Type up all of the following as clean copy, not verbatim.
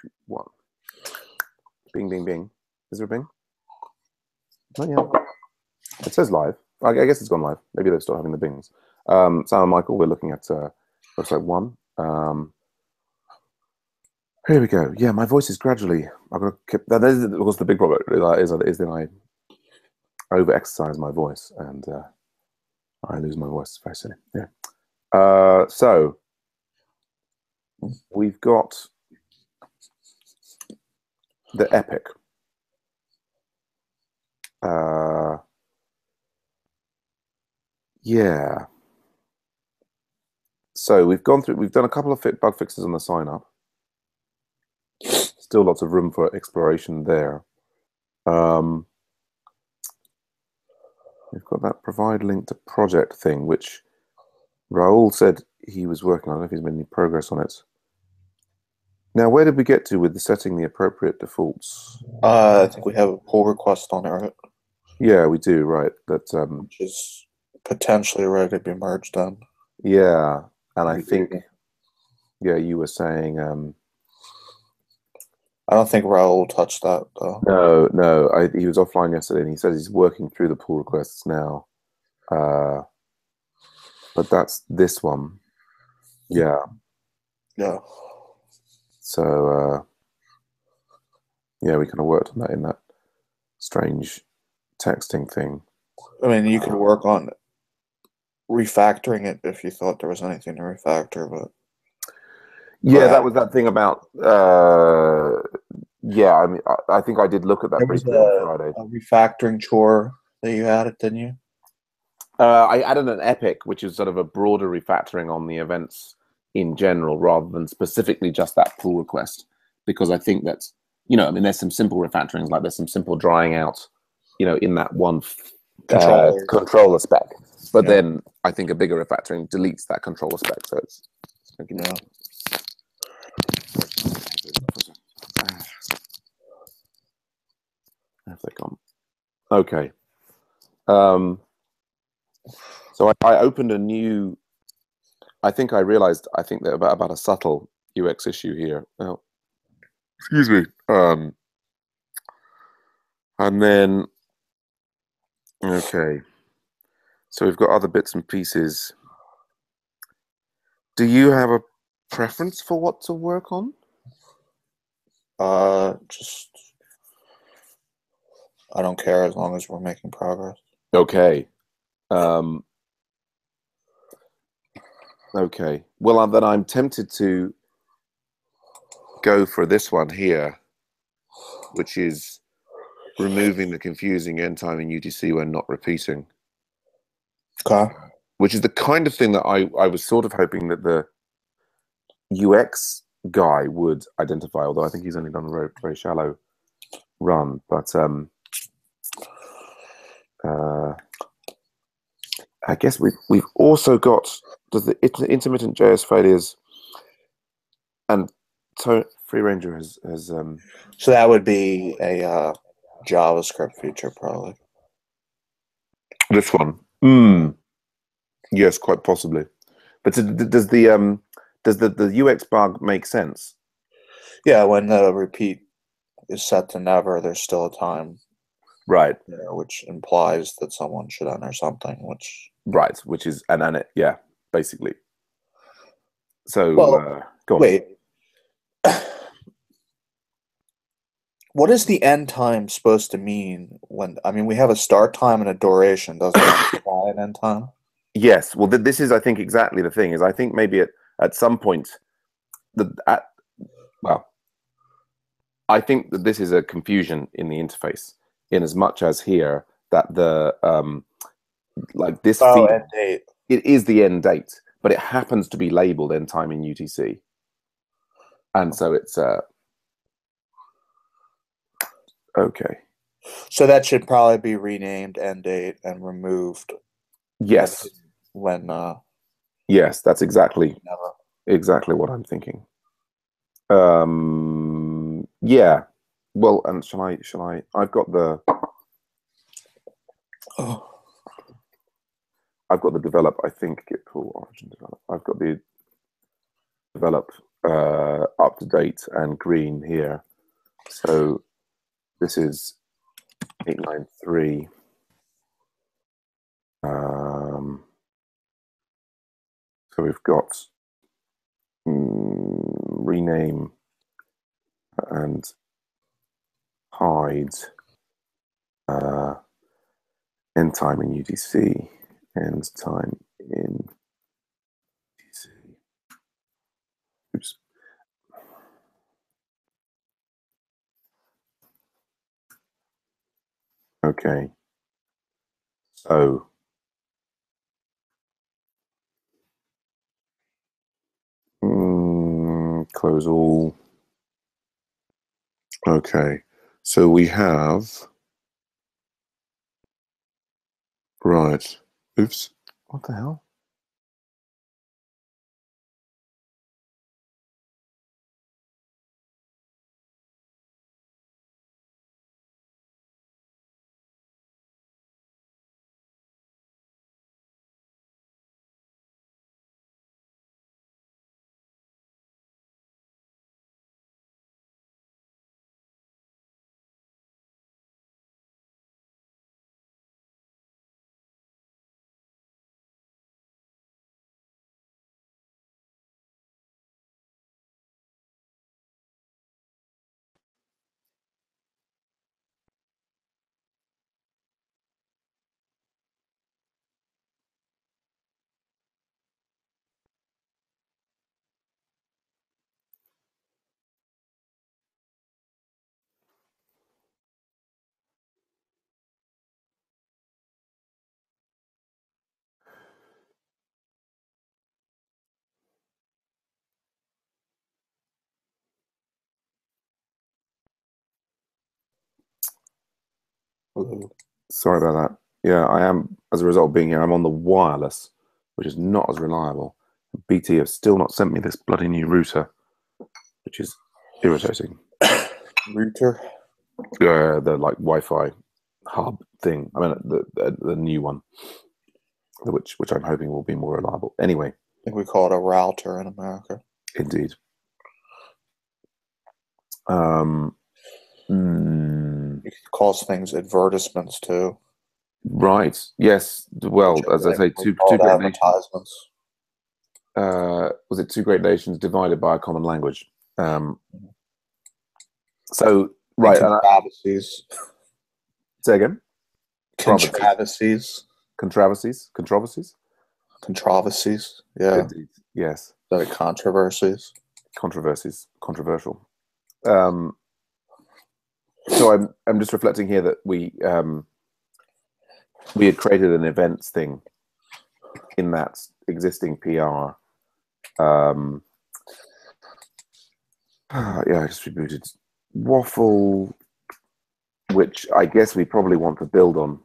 2, 1. Bing, bing, bing. Is there a bing? Not yet. It says live. I guess it's gone live. Maybe they've stopped having the bings. Sam and Michael, we're looking at, looks like 1. Here we go. Yeah, my voice is gradually. I've got to keep. That is, of course, the big problem is that I over-exercise my voice and I lose my voice very soon. Yeah. So we've got the epic. Yeah. So we've done a couple of bug fixes on the sign up. Still lots of room for exploration there. We've got that provide link to project thing, which Raul said he was working on. I don't know if he's made any progress on it. Now, where did we get to with the setting the appropriate defaults? I think we have a pull request on it, right? Yeah, we do, right. That which is potentially ready to be merged in. Yeah, and I think, yeah, you were saying. I don't think Raul touched that though. No, he was offline yesterday, and he says he's working through the pull requests now. But that's this one. Yeah. Yeah. So yeah, we kind of worked on that in that strange texting thing. I mean, you could work on refactoring it if you thought there was anything to refactor, but yeah, that was that thing about yeah. I mean, I think I did look at that briefly on Friday. A refactoring chore that you added, didn't you? I added an epic, which is sort of a broader refactoring on the events in general, rather than specifically just that pull request, because I think that, you know, I mean, there's some simple refactorings, like there's some simple drying out, you know, in that one controller spec. But then I think a bigger refactoring deletes that controller spec. So it's have they gone? Okay. So I opened a new. I think I realized. I think that about a subtle UX issue here. Oh, excuse me. And then, okay. So we've got other bits and pieces. Do you have a preference for what to work on? Just I don't care as long as we're making progress. Okay. Okay. Well, then I'm tempted to go for this one here, which is removing the confusing end time in UTC when not repeating. Okay. Which is the kind of thing that I was sort of hoping that the UX guy would identify, although I think he's only done a very, very shallow run. But I guess we've also got the intermittent JS failures, and Free Ranger has so that would be a JavaScript feature, probably. This one. Yes, quite possibly. But does the UX bug make sense? Yeah, when the repeat is set to never, there's still a time, right? There, which implies that someone should enter something, which which is and it, yeah, basically. So go on. Wait. What is the end time supposed to mean? When I mean, we have a start time and a duration. Doesn't that imply an end time? Yes. Well, this is, I think, exactly the thing. Is I think maybe at some point, I think that this is a confusion in the interface, in as much as here that the like this feed, end date. It is the end date, but it happens to be labeled end time in UTC, and so it's okay. So that should probably be renamed end date and removed. Yes. When yes, that's exactly what I'm thinking. Yeah. Well, and shall I? I've got the. I've got the develop. I think git pull origin develop. I've got the develop up to date and green here. So this is 893. So we've got rename and hide end time in UTC, end time in UTC. Oops. Okay. So close all. Okay. So we have, right. Oops. What the hell? Sorry about that. Yeah, I am, as a result of being here, I'm on the wireless, which is not as reliable. BT have still not sent me this bloody new router, which is irritating. Router? The like Wi-Fi hub thing. I mean, the new one, which I'm hoping will be more reliable. Anyway. I think we call it a router in America. Indeed. You can call things advertisements too. Right. Yes. Well, as I say, two great advertisements. Nations. Was it two great nations divided by a common language? So right. Controversies. Say again. Controversies. Controversies. Yeah. Indeed. Yes. Controversies. Controversial. So I'm just reflecting here that we had created an events thing in that existing PR. Distributed waffle, which I guess we probably want to build on.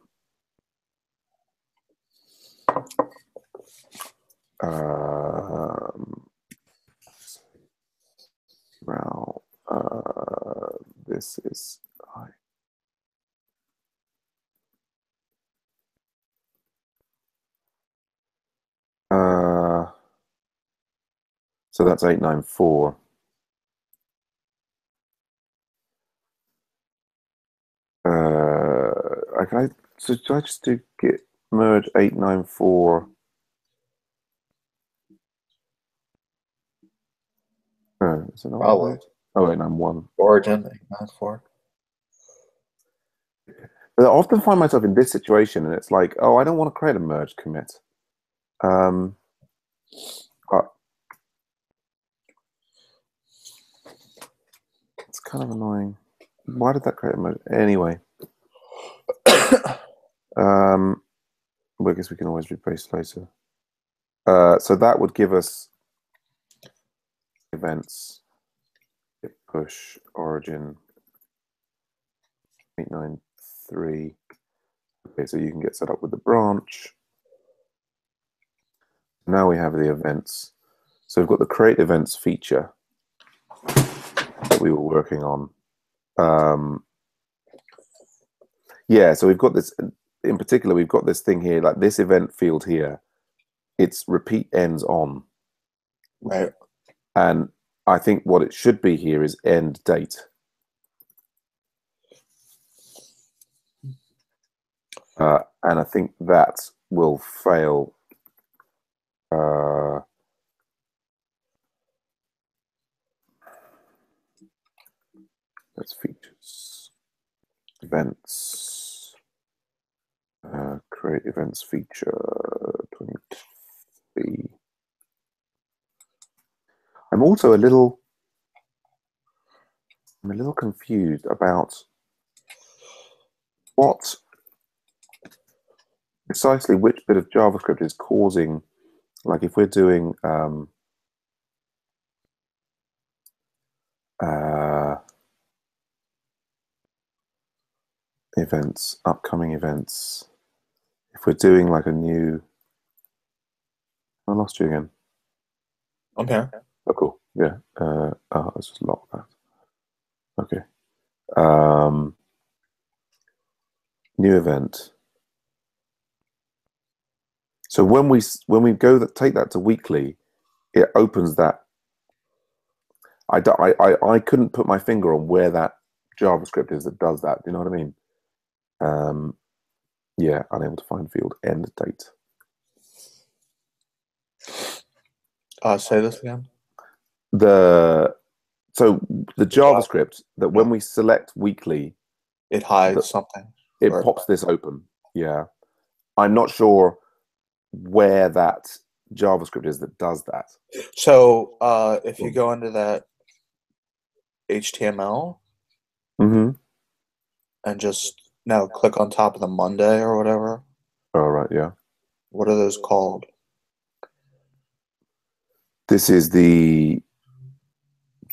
Well, this is so that's 894. So do I just do git merge 894? No, is it not? Probably. Oh, 891. Origin 894. But I often find myself in this situation, and it's like, oh, I don't want to create a merge commit. It's kind of annoying. Why did that create a merge? Anyway. Well, I guess we can always replace later. So that would give us events, push, origin, 893. Okay, so you can get set up with the branch. Now we have the events. So we've got the create events feature that we were working on. Yeah, so we've got this, in particular, we've got this thing here, like this event field here. It's repeat ends on. Right. And I think what it should be here is end date. And I think that will fail. That's features, events, create events feature 23. I'm also a little confused about what precisely which bit of JavaScript is causing, like if we're doing events, upcoming events, if we're doing like a new, I lost you again. I'm here. Oh, cool. Yeah. Let's just lock that. Okay. New event. So when we take that to weekly, it opens that. I couldn't put my finger on where that JavaScript is that does that. Do you know what I mean? Yeah, unable to find field end date. Say this again. So the JavaScript that when we select weekly, it hides something. It pops this open. Yeah, I'm not sure where that JavaScript is that does that. So if you go into that HTML and just now click on top of the Monday or whatever. All right, yeah. What are those called? This is the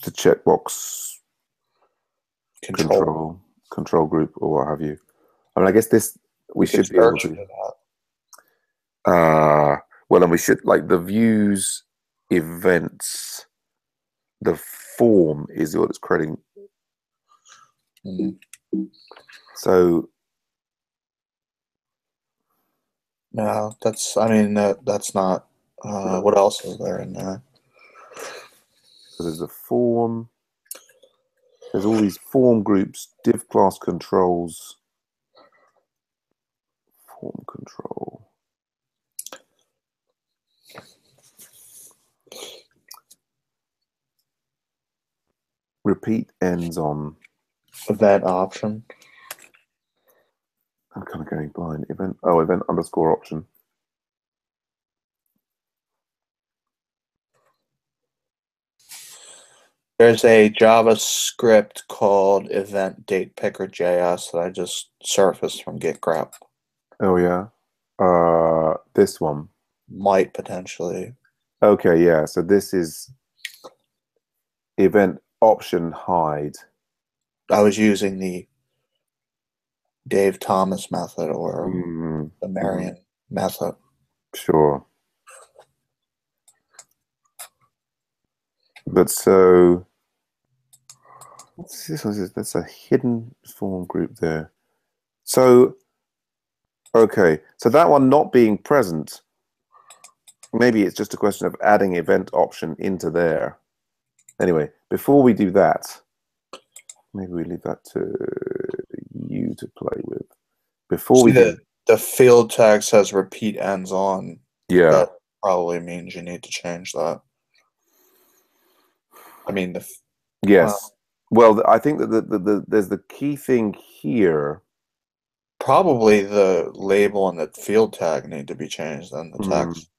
checkbox control group or what have you. I mean, I guess this we should be able to. Well, and we should like the views events. The form is what it's creating. So. No, that's. I mean, that's not. What else is there in there? So there's a form. There's all these form groups, div class controls, form control. Repeat ends on event option. I'm kind of going blind. Event underscore option. There's a JavaScript called event date picker JS that I just surfaced from GitGrap. Oh yeah. This one might potentially. Okay, yeah. So this is event option hide. I was using the Dave Thomas method or the Marion method. Sure. But so what's this one? That's a hidden form group there. So okay, so that one not being present, maybe it's just a question of adding event option into there. Anyway, before we do that, maybe we leave that to you to play with. Before we do the field tag says repeat ends on. Yeah. That probably means you need to change that. I mean, yes. Well, I think that there's the key thing here. Probably the label and the field tag need to be changed then, the text.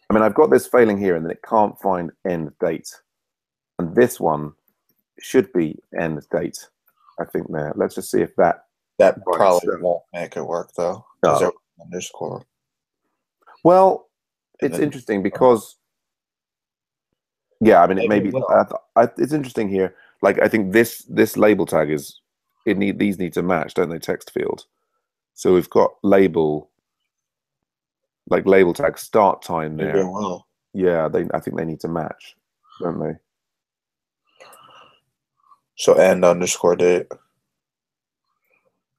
I mean, I've got this failing here and then it can't find end date. And this one should be end date, I think there. Let's just see if that... That probably won't make it work, though. Because there's underscore. Well, it's interesting because... Yeah, I mean, it may be... it's interesting here. Like, I think this label tag is... these need to match, don't they? Text field. So we've got label... Like label tag start time there. Yeah, I think they need to match, don't they? So end underscore date.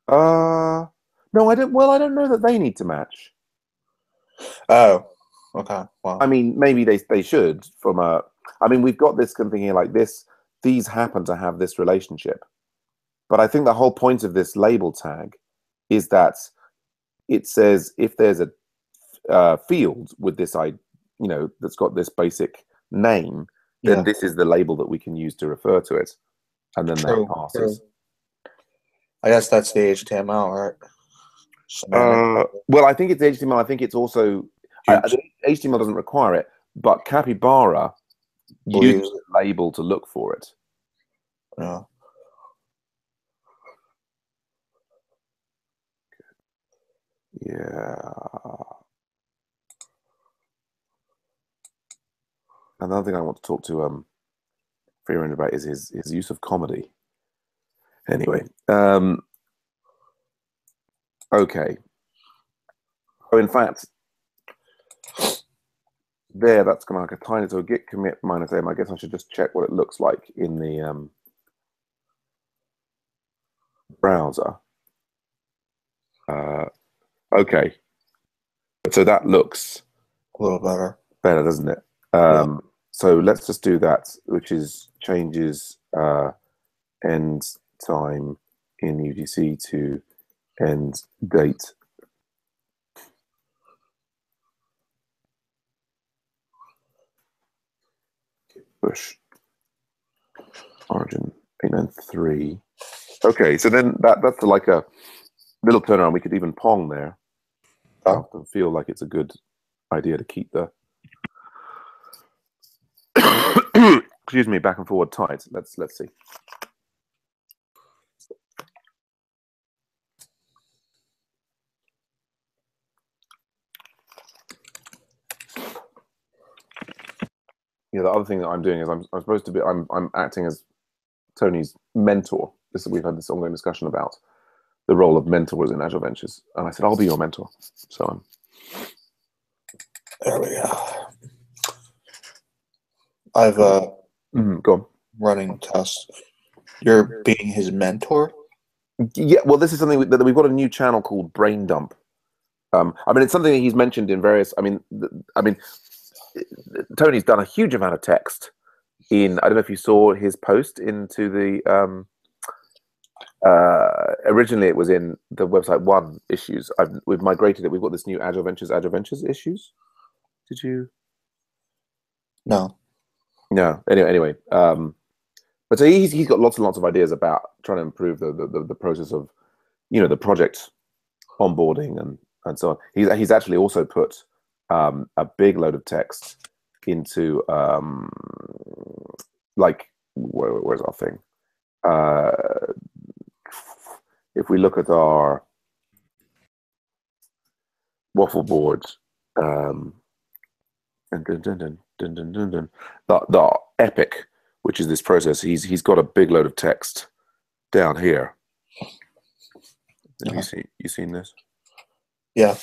No, I don't. Well, I don't know that they need to match. Oh, okay. Wow. I mean, maybe they should from a I mean, we've got this kind of thing here like this. These happen to have this relationship. But I think the whole point of this label tag is that it says if there's a field with this, that's got this basic name, then this is the label that we can use to refer to it. And then that passes. True. I guess that's the HTML, right? Well, I think it's HTML. I think it's also HTML doesn't require it, but Capybara uses a label to look for it. Yeah. Yeah. Another thing I want to talk to Freeman about is his use of comedy. Anyway, okay. So in fact, that's kind of like a tiny, so git commit -m. I guess I should just check what it looks like in the browser. Okay. So that looks a little better, doesn't it? So let's just do that, which is changes end time in UTC to end date. Push origin 893. Okay, so then that's like a little turnaround. We could even Pong there. I often feel like it's a good idea to keep the excuse me, back and forward tight. Let's see. Yeah, the other thing that I'm doing is I'm supposed to be I'm acting as Tony's mentor. We've had this ongoing discussion about the role of mentors in Agile Ventures, and I said I'll be your mentor. So there we go. I've go on. Running tests. You're being his mentor? Yeah, well, this is something that we've got a new channel called Brain Dump. I mean, it's something that he's mentioned in various. I mean, Tony's done a huge amount of text in. I don't know if you saw his post into the. Originally, it was in the website 1 issues. We've migrated it. We've got this new Agile Ventures issues. Did you? No. No. Anyway. But so he's got lots and lots of ideas about trying to improve the process of, the project onboarding and so on. He's actually also put a big load of text into like where's our thing? If we look at our waffle board, the epic, which is this process, he's got a big load of text down here. Have you seen this? Yeah.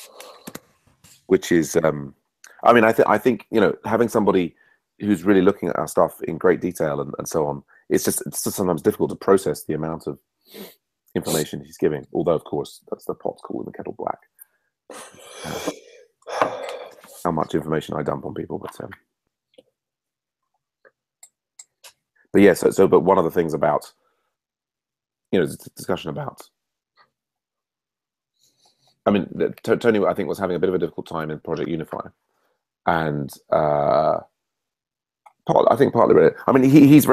Which is, I mean, I think having somebody who's really looking at our stuff in great detail and so on, it's just sometimes difficult to process the amount of information he's giving. Although, of course, that's the pot's cool and the kettle black. How much information I dump on people, but yeah. But one of the things about, there's a discussion about. I mean, Tony, I think, was having a bit of a difficult time in Project Unify, and I think partly. I mean, he's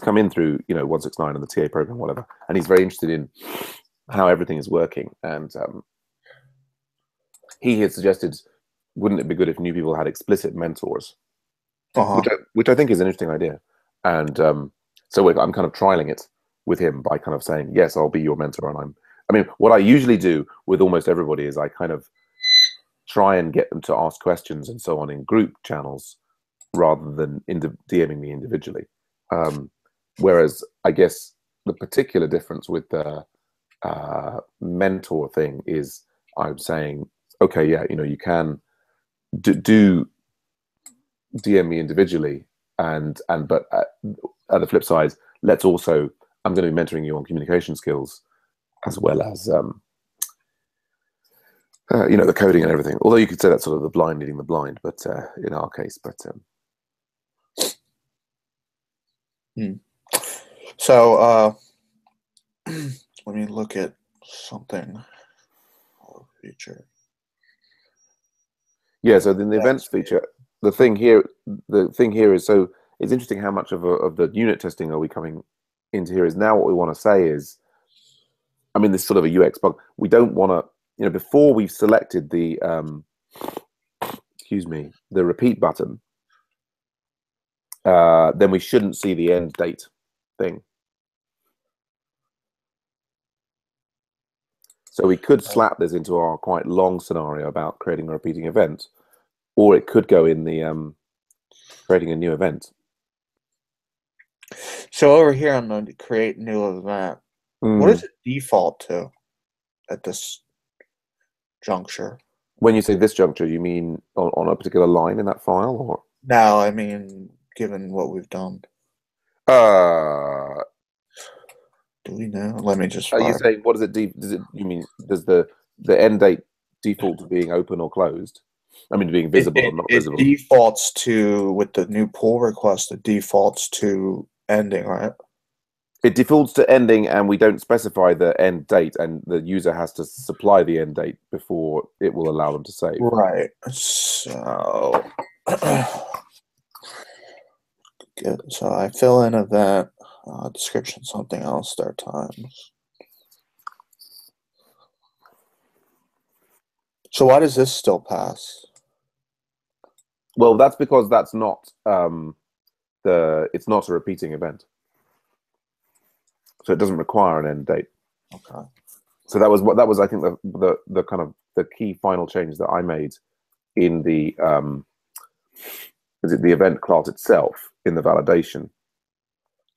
come in through 169 and the TA program, whatever, and he's very interested in how everything is working. And he had suggested, wouldn't it be good if new people had explicit mentors, which I think is an interesting idea. And so I'm kind of trialing it with him by kind of saying, yes, I'll be your mentor, and I mean, what I usually do with almost everybody is I kind of try and get them to ask questions and so on in group channels rather than DMing me individually. Whereas I guess the particular difference with the mentor thing is I'm saying, okay, yeah, you can do DM me individually, but at the flip side, let's also, I'm going to be mentoring you on communication skills, as well as the coding and everything. Although you could say that's sort of the blind leading the blind, but in our case, Hmm. So let me look at something. Feature. Yeah, so then the events Yes. feature, the thing here is, so it's interesting how much of the unit testing are we coming into here is now what we want to say is, I mean, this is sort of a UX bug. We don't want to, before we've selected the, excuse me, the repeat button, then we shouldn't see the end date thing. So we could slap this into our quite long scenario about creating a repeating event, or it could go in the creating a new event. So over here on the create new event, what does it default to at this juncture? When you say this juncture, you mean on a particular line in that file, or? Now, I mean, given what we've done, Uh, do we know? Let me just are you fire. saying what does it does it you mean does the end date default to being open or closed? I mean being It, visible or it not it visible. defaults to with the new pull request. It defaults to ending, right? It defaults to ending, and we don't specify the end date, and the user has to supply the end date before it will allow them to save. Right. So, good. So I fill in event description, something else, start times. So why does this still pass? Well, that's because that's not it's not a repeating event, so it doesn't require an end date. Okay. So that was I think the kind of the key final change that I made in the the event class itself in the validation,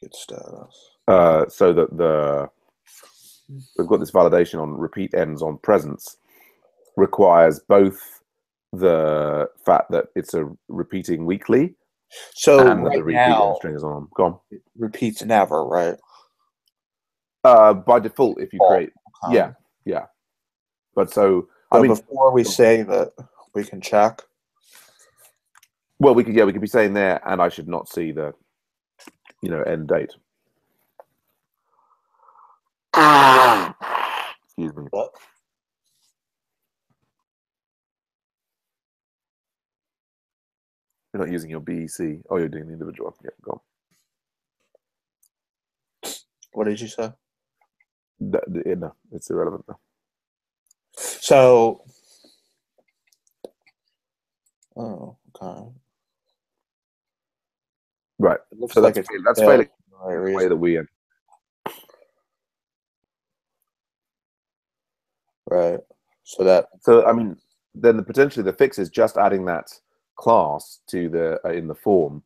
Get status. so that we've got this validation on repeat ends on presence requires both the fact that it's a repeating weekly So and that the right repeat end now string is on. Gone. it repeats never, right? By default, if you Oh, create, okay. yeah. But so I So mean, before we save it, we can check. well, we could be saying there, and I should not see the end date. Excuse me. What? You're not using your BEC. Oh, you're doing the individual. Yeah, go What did you say? on. No, it's irrelevant now. So, oh, okay. Right. It looks So like that's it's that's failed failing for the right the way reason. that we. Right. So that So I mean, then potentially the fix is just adding that class to the in the form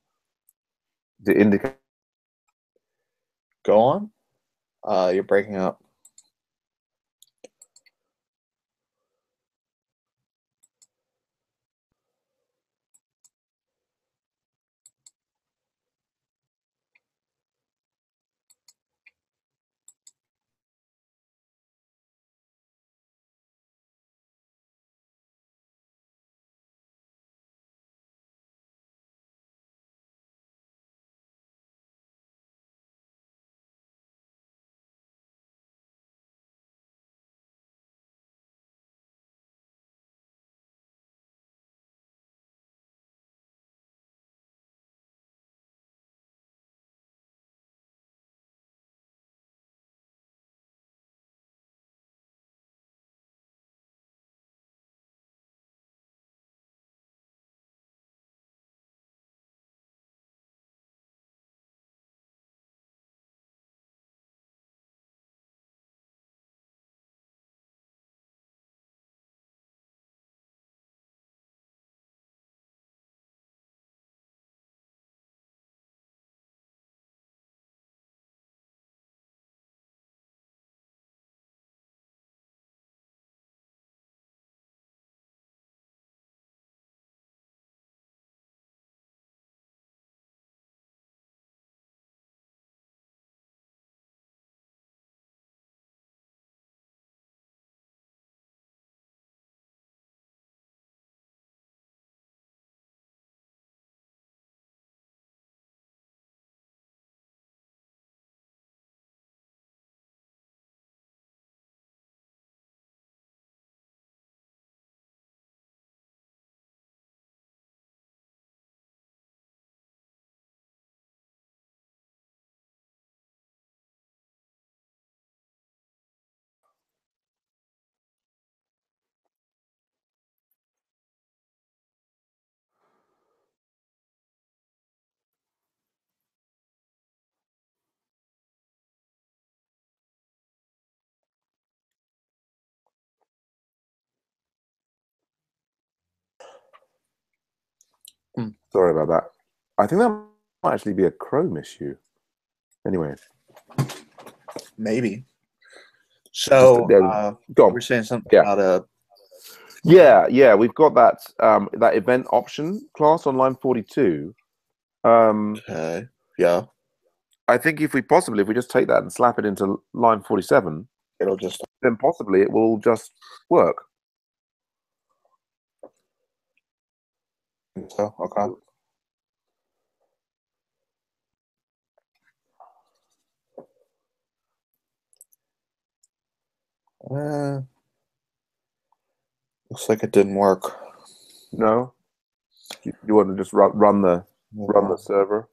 to indicate. go on. You're breaking up. Hmm. Sorry about that. I think that might actually be a Chrome issue. Anyway, Maybe. just So go we're on. saying something Yeah, about a yeah. We've got that that event option class on line 42. okay. Yeah. I think if we just take that and slap it into line 47, It'll just then possibly it will just work. so okay. Looks like it didn't work. No, you want to just run the Hold server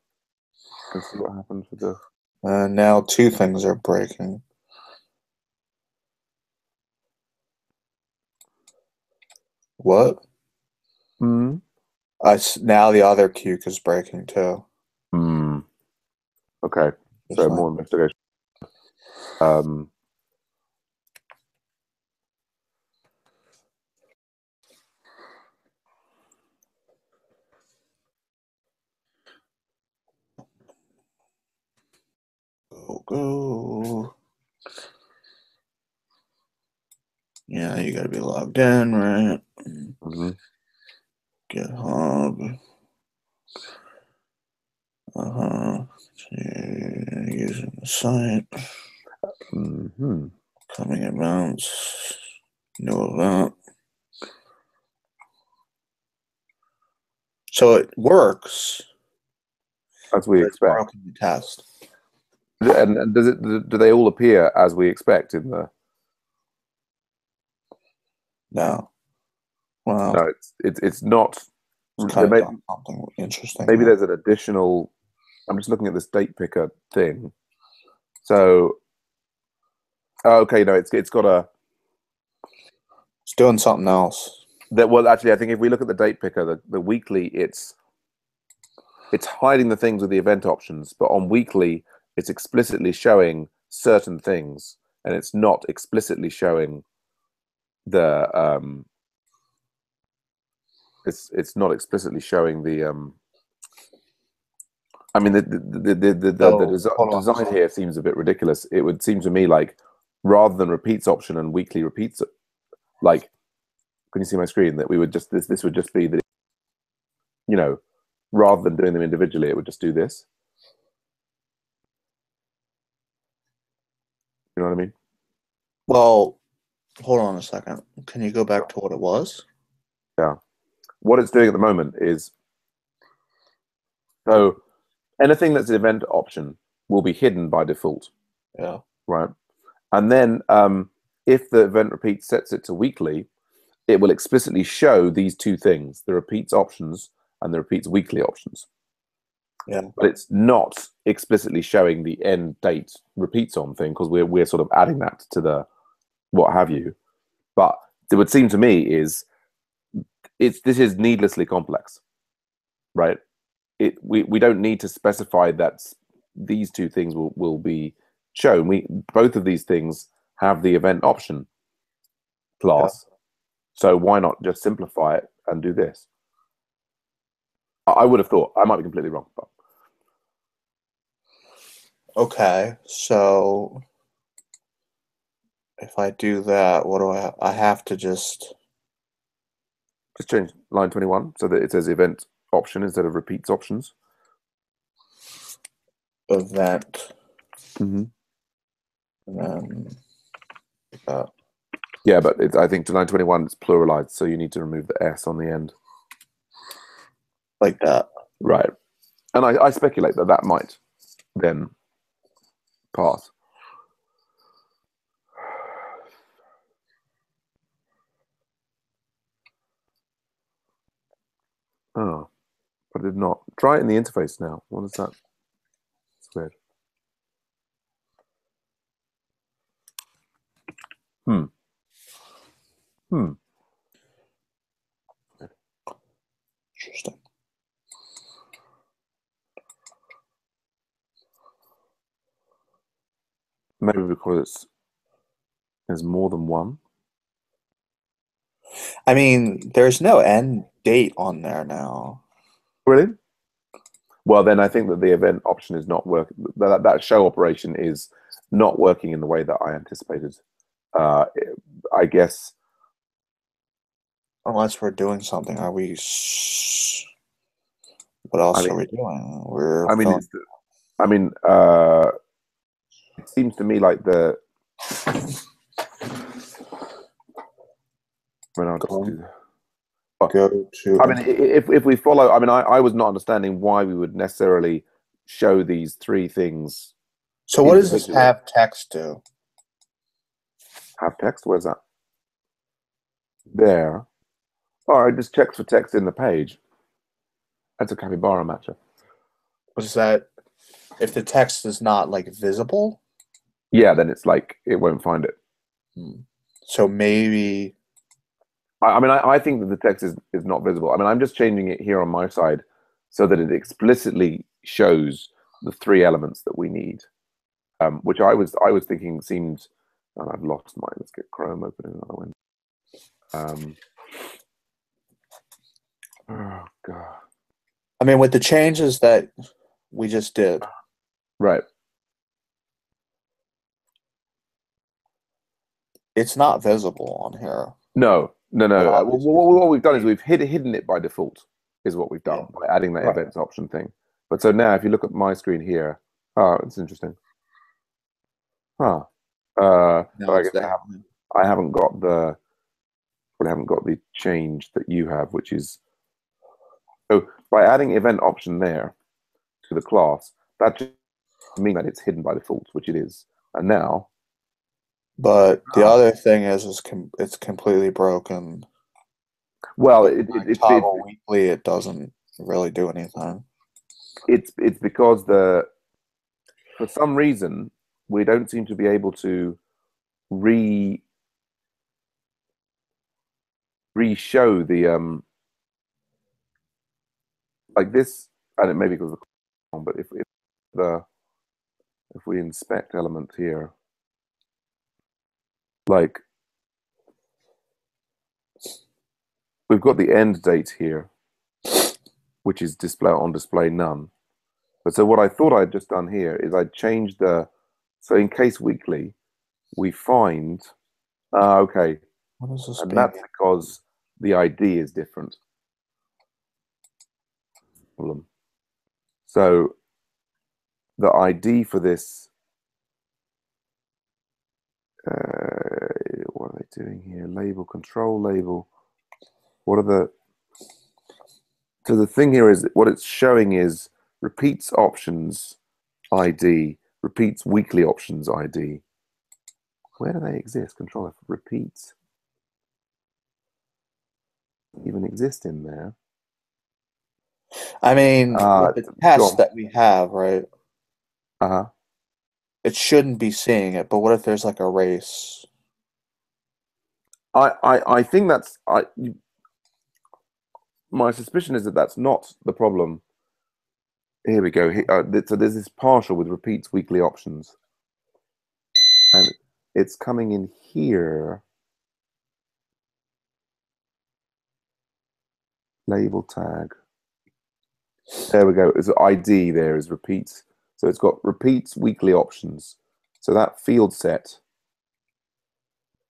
and see what happens with the. on. Now two things are breaking. What? Hmm. Now the other Cuke is breaking too. Hmm. Okay. Just So like, more investigation. Um. go. Yeah, you gotta be logged in, right? Mhm. GitHub. Uh-huh. Using the site. Hmm. Coming events. New event. So it works, As we but it's expect. broken the test. And does it? Do they all appear as we expect in the? No. Well, No, it's not. it's There kind of may, done something interesting maybe there. there's an additional. I'm just looking at this date picker thing. So okay, no, it's got a. It's doing something else. That well, actually, I think if we look at the date picker, the weekly, it's hiding the things with the event options, but on weekly, it's explicitly showing certain things, and it's not explicitly showing the it's not explicitly showing the I mean So hold on. design here seems a bit ridiculous. It would seem to me like rather than repeats option and weekly repeats, like can you see my screen, that we would just this would just be the, you know, rather than doing them individually, it would just do this. You know what I mean? Well, hold on a second. Can you go back to what it was? Yeah. What it's doing at the moment is, so anything that's an event option will be hidden by default, Yeah. right? And then if the event repeat sets it to weekly, it will explicitly show these two things: the repeats options and the repeats weekly options. Yeah. But it's not explicitly showing the end date repeats on thing, because we're sort of adding that to the what have you. But it would seem to me is this is needlessly complex, right? We don't need to specify that these two things will be shown. We both of these things have the event option Yeah. class, so why not just simplify it and do this? I would have thought. I might be completely wrong, but Okay. So if I do that, what do I have to just just change line 21 so that it says event option instead of repeats options. event Mm-hmm. and then that Yeah, but I think to line 21 it's pluralized, so you need to remove the S on the end. like that. Right. And I speculate that that might then pass. Oh, but it did not. Try it in the interface now. What is that? It's weird. Hmm. Hmm. Interesting. Maybe because there's more than one. I mean, there's no end date on there now. Really? Well, then I think that the event option is not working. That show operation is not working in the way that I anticipated. I guess. Unless we're doing something, are we? What else I are mean, we doing? We're I mean, filling. it's. I mean, it seems to me like the. When I'll just do. Go to. I mean, if we follow, I mean, I was not understanding why we would necessarily show these three things So what does this individually. have text do? Have text? Where's that? There. Oh, it just checks for text in the page. That's a capybara matcher. What is that? If the text is not like visible? Yeah, then it's like it won't find it. So maybe. I think that the text is not visible. I mean, I'm just changing it here on my side so that it explicitly shows the three elements that we need, which I was thinking seemed. And I've lost mine. Let's get Chrome open in another window. Oh God. I mean, with the changes that we just did, Right. it's not visible on here. No. Well, What we've done is we've hidden it by default, is what we've done by adding that Right. events option thing. But so now if you look at my screen here, oh, it's interesting. Huh. No, So I it's guess there. I haven't got the change that you have, which is so by adding event option there to the class, that just means that it's hidden by default, which it is. And now, But the other thing is it's completely broken. well, Toggle weekly, it doesn't really do anything. it's because for some reason we don't seem to be able to re-show the like this, and it may be because of the but if we inspect element here, like we've got the end date here, which is on display none. But so what I thought I'd just done here is I'd changed so in case weekly, we find, okay, What is this? and that's because the ID is different. So the ID for this, what are they doing here? Label, control label. What are the, so the thing here is what it's showing is repeats options ID, repeats weekly options ID. Where do they exist? Control F, repeats even exist in there. I mean, with the test that we have, right? It shouldn't be seeing it, but what if there's like a race? I think that's my suspicion is that that's not the problem. Here we go. So there's this partial with repeats weekly options, and it's coming in here. Label tag. There we go. It's ID. There is repeats. So it's got repeats weekly options. So that field set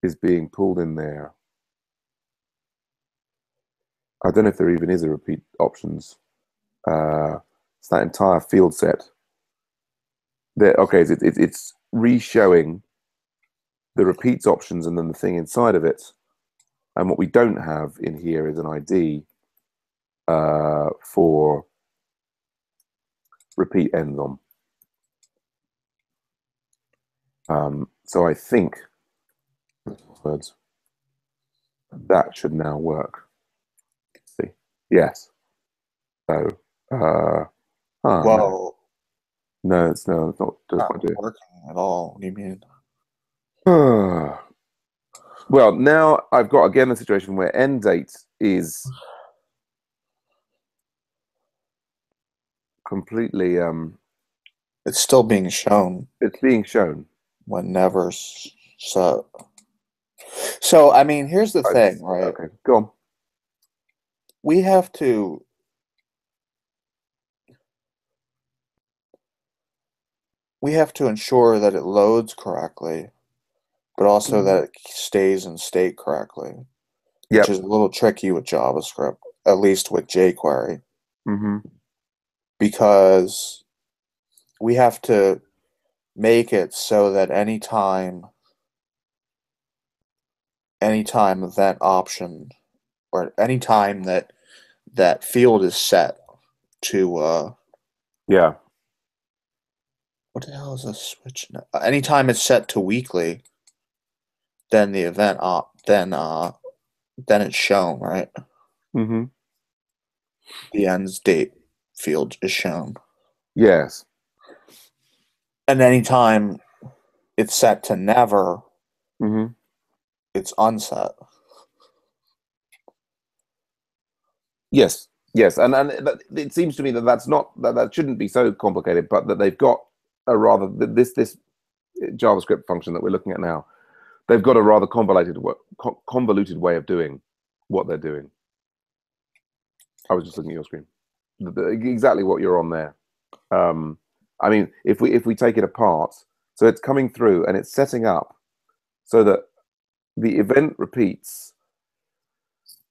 is being pulled in there. I don't know if there even is a repeat options. It's that entire field set. There, okay, it's re-showing the repeats options and then the thing inside of it. And what we don't have in here is an ID for repeat ends on. So I think words that should now work. Let's see, yes. So, Well, no, it's not working at all. What do you mean? Well, now I've got again a situation where end date is completely it's still being shown. It's being shown when never set. So I mean, here's the thing, right? Okay, go on. We have to we have to ensure that it loads correctly, but also Mhm. that it stays in state correctly, which Yep. is a little tricky with JavaScript, at least with jQuery, Hmm. because we have to make it so that anytime event option or anytime that field is set to Yeah. what the hell is this switch? Anytime it's set to weekly, then the event then it's shown, right? Hmm. The ends date field is shown. Yes. And anytime it's set to never, Hmm. it's unset. Yes. Yes. And it seems to me that that shouldn't be so complicated, but that they've got a rather this JavaScript function that we're looking at now. They've got a rather convoluted way of doing what they're doing. I was just looking at your screen. Exactly what you're on there. Um, I mean, if we take it apart, so it's coming through and it's setting up so that the event repeats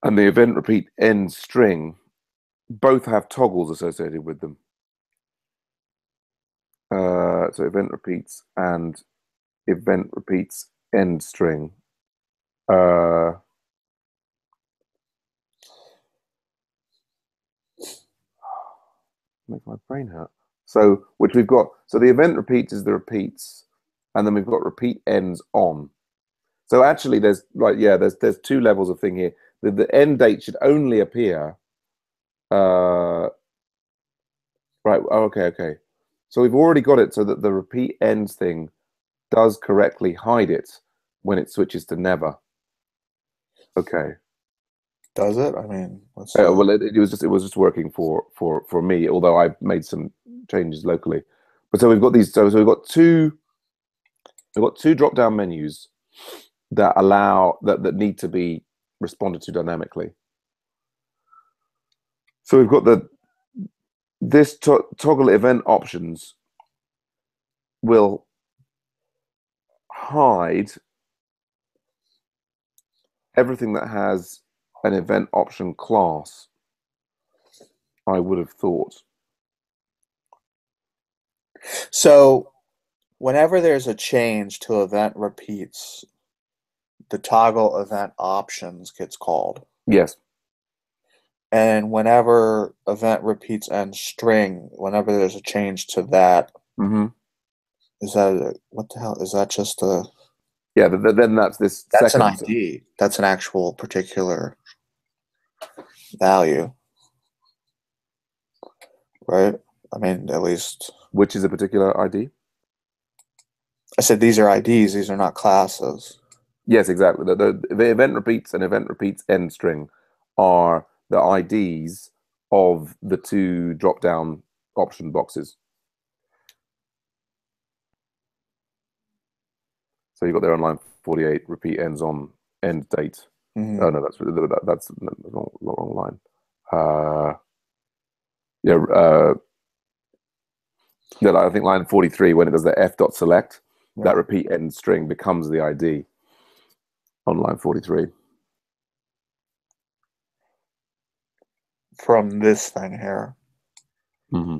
and the event repeat end string both have toggles associated with them. So event repeats and event repeats end string. Uh, Make my brain hurt. So which we've got. So the event repeats is the repeats, and then we've got repeat ends on. So actually, there's yeah, there's two levels of thing here. The end date should only appear. Right. Oh, okay. Okay. So we've already got it so that the repeat ends thing does correctly hide it when it switches to never. Okay. Does it? I mean, Well, it was just working for me, although I've made some changes locally. But so we've got these. So we've got two drop down menus that allow that need to be responded to dynamically. So we've got this toggle event options will hide everything that has an event option class. I would have thought. so whenever there's a change to event repeats, the toggle event options gets called. Yes. And whenever event repeats end string, whenever there's a change to that, Hmm. is what the hell? Is that just a Yeah. Then that's this that's an second. ID. That's an actual particular value, right? I mean, at least Which is a particular ID. I said these are IDs, these are not classes. Yes, exactly. The event repeats and event repeats end string are the IDs of the two drop down option boxes. So you've got there on line 48, repeat ends on end date. Oh Mhm. no, that's the wrong line. Yeah, yeah, I think line 43 when it does the f dot select, that Right. repeat end string becomes the ID on line 43. From this thing here. Mm-hmm.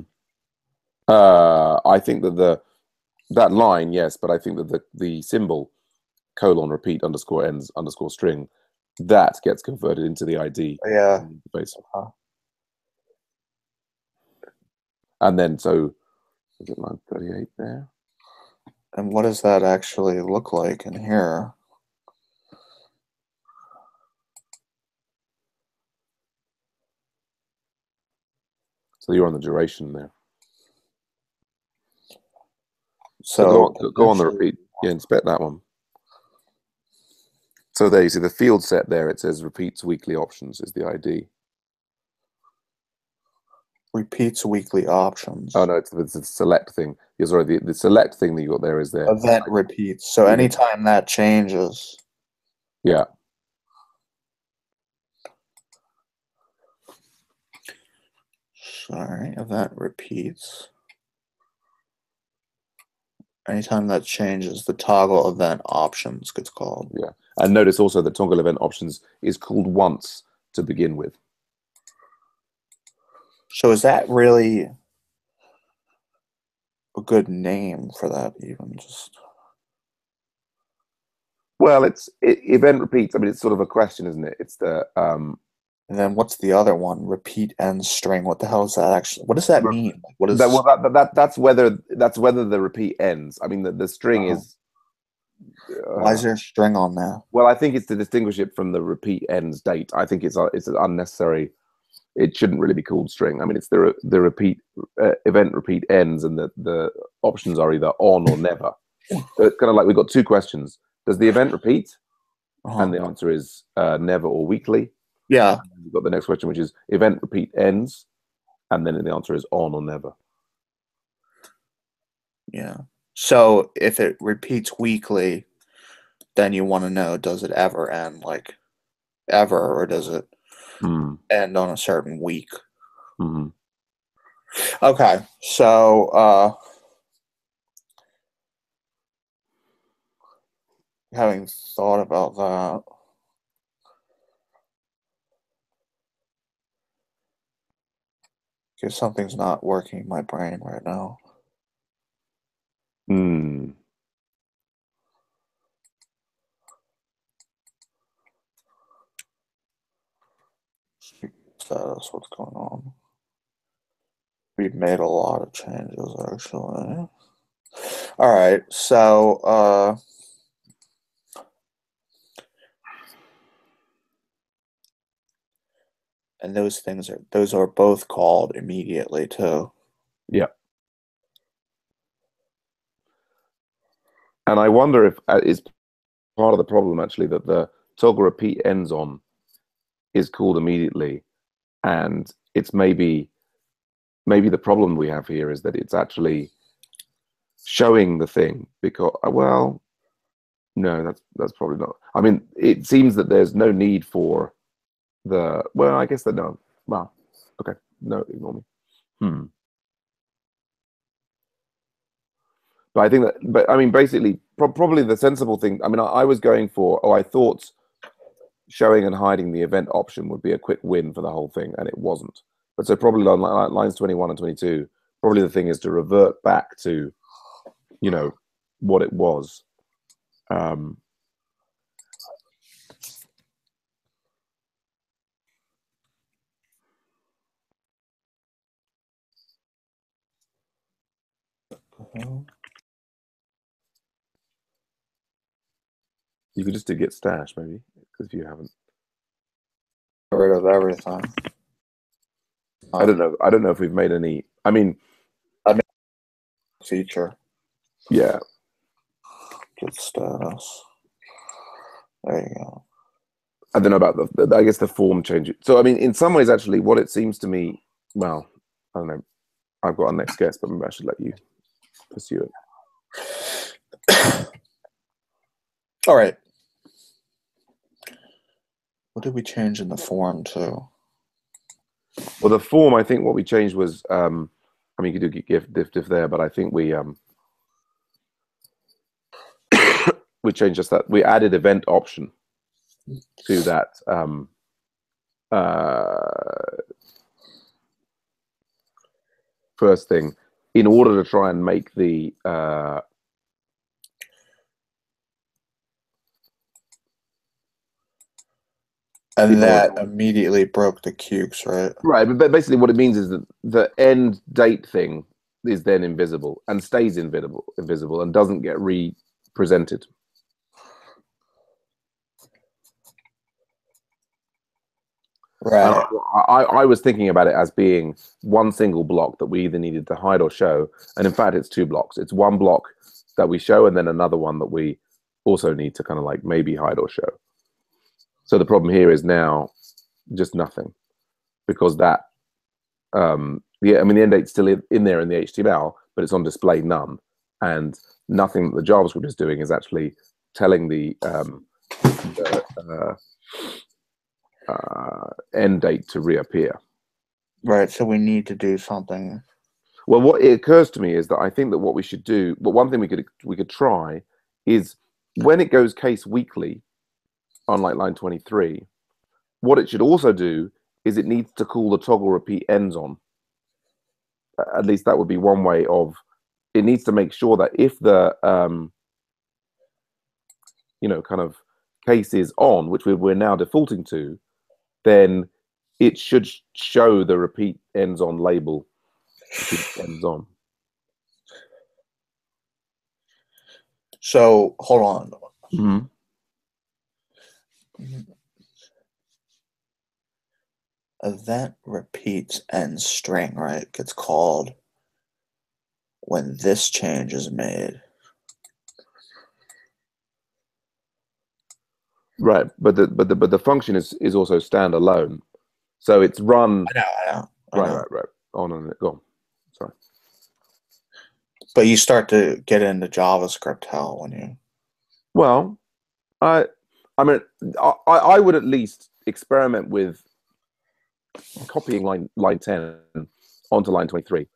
I think that that line, yes, but I think that the symbol colon repeat underscore ends underscore string that gets converted into the ID Yeah. in the interface. Uh, And then so is it line 38 there? and what does that actually look like in here? So you're on the duration there. So So go on the actually, repeat. Yeah, inspect that one. So there you see the field set there. It says repeats weekly options is the ID. repeats weekly Oh options. no, it's a select thing. Yeah, sorry, the select thing that you got there is there. Event repeats. So Event. anytime that changes, Yeah. sorry, event repeats. Anytime that changes, the toggle event options gets called. Yeah. And notice also that toggle event options is called once to begin with. So is that really a good name for that even? Just Well, event repeats. I mean, it's sort of a question, isn't it? It's the and then what's the other one? Repeat end string. What the hell is that actually? What does that mean? Like, what is that's whether the repeat ends. I mean, the string is. Why is there a string on there? Well, I think it's to distinguish it from the repeat ends date. I think it's an unnecessary. It shouldn't really be called string. I mean, it's the repeat event repeat ends, and the options are either on or never. So it's kind of like we've got two questions. Does the event repeat? And the answer is never or weekly. Yeah. We've got the next question, which is event repeat ends, and then the answer is on or never. Yeah. So if it repeats weekly, then you want to know, does it ever end, like ever, or does it end on a certain week? Okay, so having thought about that, because something's not working in my brain right now. Status, what's going on? We've made a lot of changes, actually. All right, so and those are both called immediately too. Yeah. And I wonder if it's part of the problem actually that the toggle repeat ends on is called immediately, and it's maybe the problem we have here is that it's actually showing the thing because well, no, that's probably not. I mean, it seems that there's no need for the I guess that no. Well, okay, no, ignore me. But I think that, but I mean, basically, probably the sensible thing. I mean, I was going for, I thought showing and hiding the event option would be a quick win for the whole thing, and it wasn't. But so probably on lines 21 and 22, probably the thing is to revert back to, what it was. You could just do git stash maybe, because you haven't. Get rid of everything. I don't know. I don't know if we've made any. I mean, feature. Yeah. Git status. There you go. I don't know about I guess the form change. So, I mean, in some ways, actually, what it seems to me, well, I don't know. I've got a next guess, but maybe I should let you pursue it. All right. What did we change in the form to? Well, the form, I think what we changed was, I mean, you could do gif, diff there, but I think we we changed just that. We added event option to that first thing in order to try and make the and that immediately broke the cubes, right? Right, but basically what it means is that the end date thing is then invisible and stays invisible and doesn't get represented. Right. And I was thinking about it as being one single block that we either needed to hide or show. And in fact, it's two blocks. It's one block that we show and then another one that we also need to kind of like maybe hide or show. So the problem here is now just nothing, because that, I mean, the end date's still in there in the HTML, but it's on display none. And nothing that the JavaScript is doing is actually telling the end date to reappear. Right, so we need to do something. Well, what it occurs to me is that I think that what we should do, but one thing we could try is when it goes case weekly, unlike line 23, what it should also do is it needs to call the toggle repeat ends on. At least that would be one way of, it needs to make sure that if the, kind of case is on, which we're now defaulting to, then it should show the repeat ends on label. Repeat ends on. So hold on. Mm-hmm. Event repeats end string, right? Gets called when this change is made. Right, but the function is also standalone, so it's run. I know. Right. On and go on. Sorry. But you start to get into JavaScript hell when you. Well, I mean, I would at least experiment with copying line 10 onto line 23.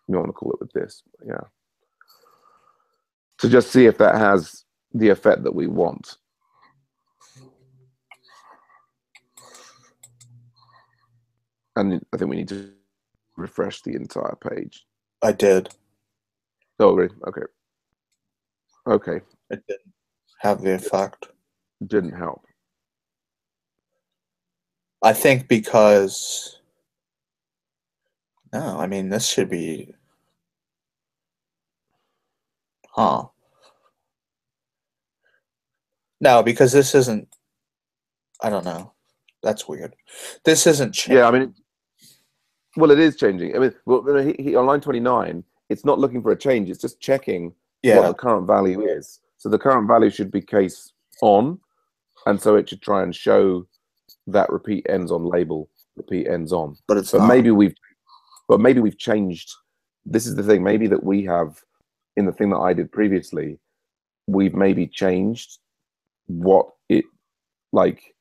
You want to call it with this, yeah. To just see if that has the effect that we want. And I think we need to refresh the entire page. I did. Oh, agree. Okay. It didn't have the effect. Didn't help. I think because. No, I mean, this should be. Huh. No, because this isn't. I don't know. That's weird. This isn't changing. Yeah, I mean, well, it is changing. I mean, on line 29, it's not looking for a change. It's just checking what the current value is. So the current value should be case on, and so it should try and show that repeat ends on label, repeat ends on. But it's not. maybe we've changed. This is the thing. Maybe that we have, in the thing that I did previously, we've maybe changed what it like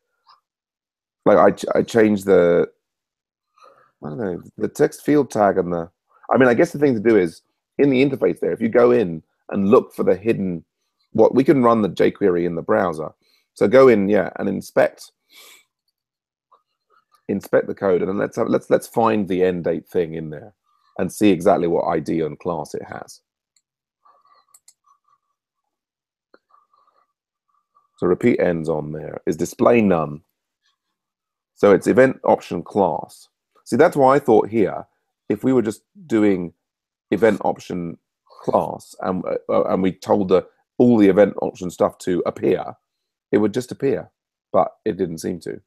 I changed the, I don't know, the text field tag and the, I mean, I guess the thing to do is in the interface there, if you go in and look for the hidden, what we can run the jQuery in the browser. So go in, and inspect the code, and then let's find the end date thing in there and see exactly what ID and class it has. So repeat ends on there is display none. So it's event option class. See, that's why I thought here, if we were just doing event option class and we told all the event option stuff to appear, it would just appear, but it didn't seem to.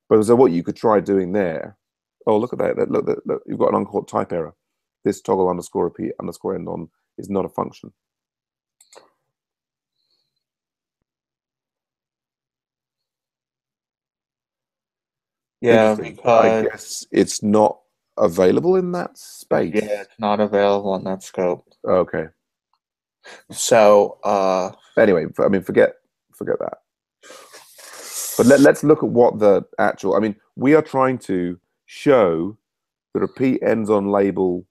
But so what you could try doing there, oh, look at that. Look, you've got an uncaught type error. This toggle underscore repeat underscore end on is not a function. Yeah, because I guess it's not available in that space. Yeah, it's not available in that scope. Okay. So anyway, I mean, forget that. But let's look at what the actual, I mean, we are trying to show the repeat ends on label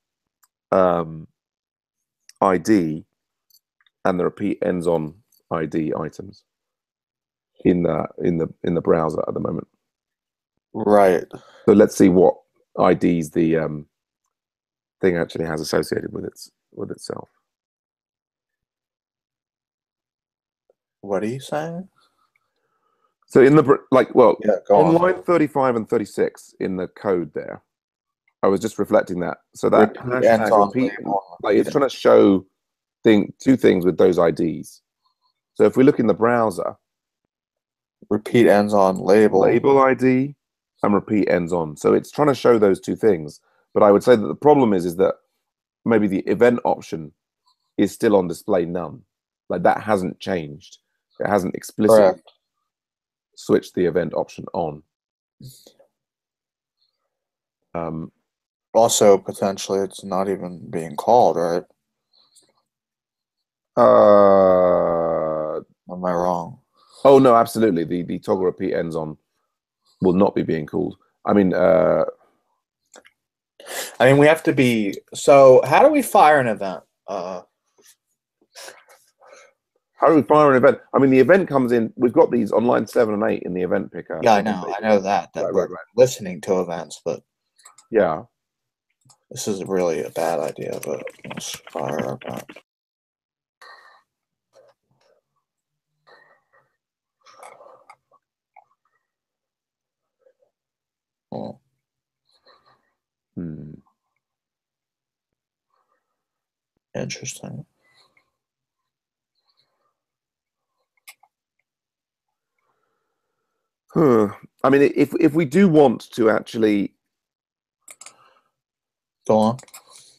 ID and the repeat ends on ID items in the browser at the moment. Right. So let's see what IDs the thing actually has associated with itself. What are you saying? So in the on on. line 35 and 36 in the code there, I was just reflecting that. So that hashtag repeat, it's trying to show two things with those IDs. So if we look in the browser, repeat ends on label ID and repeat ends on. So it's trying to show those two things. But I would say that the problem is that maybe the event option is still on display none. Like that hasn't changed. It hasn't explicitly switched the event option on. Also, potentially, it's not even being called, right? Am I wrong? Oh no, absolutely. The toggle repeat ends on will not be being called. I mean, I mean, we have to be. So, how do we fire an event? How do we fire an event? I mean, the event comes in. We've got these on line 7 and 8 in the event picker. Yeah, I know that we're listening to events, but yeah, this is really a bad idea. But let's fire our event. Oh. Interesting. I mean, if we do want to actually go on,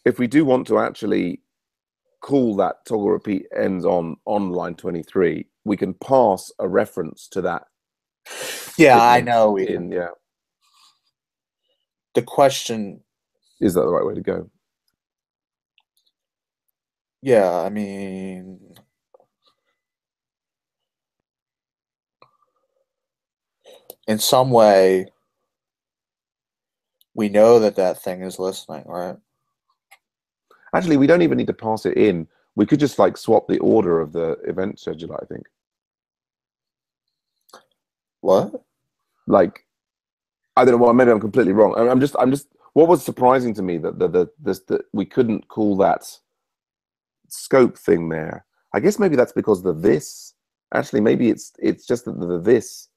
if we do want to actually call that toggle repeat ends on line 23, we can pass a reference to that. Yeah, I know we can. Yeah. The question is that the right way to go? Yeah, I mean, in some way, we know that thing is listening, right? Actually, we don't even need to pass it in. We could just like swap the order of the event scheduler, I think. What? Like, I don't know. Well, maybe I'm completely wrong. I'm just. What was surprising to me that we couldn't call that scope thing there. I guess maybe that's because the this. Actually, maybe it's just that the this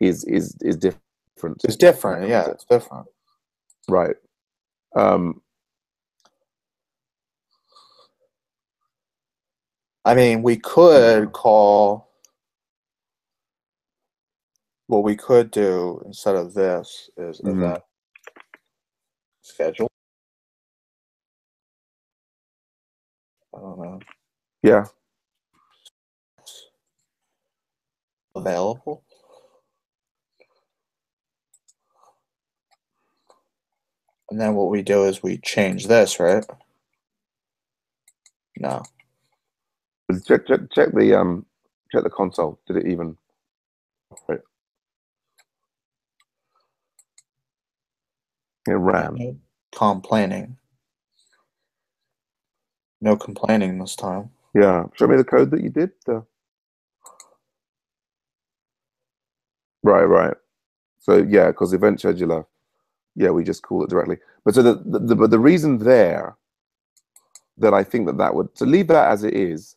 is different. It's different. Yeah, it's different. Right. I mean, we could call. What we could do instead of this is event schedule. I don't know. Yeah. Available. And then what we do is we change this, right? No. Check the console. Did it even? Right. It ran. No complaining. No complaining this time. Yeah. Show me the code that you did. Right. So yeah, because event scheduler, yeah, we just call it directly. But so the reason there that I think that would, so leave that as it is.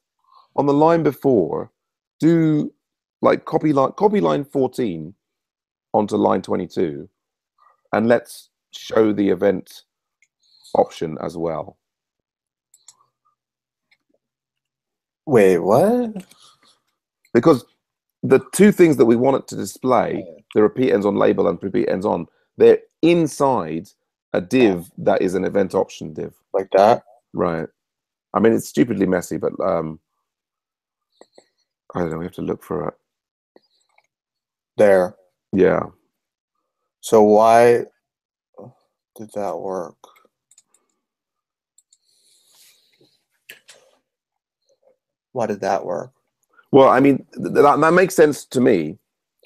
On the line before, do like copy line 14 onto line 22, and let's show the event option as well. Wait, what? Because the two things that we want it to display, the repeat ends on label and repeat ends on, they're inside a div that is an event option div. Like that? Right. I mean, it's stupidly messy, but I don't know. We have to look for it. There. Yeah. So why did that work? Why did that work? Well, I mean, that makes sense to me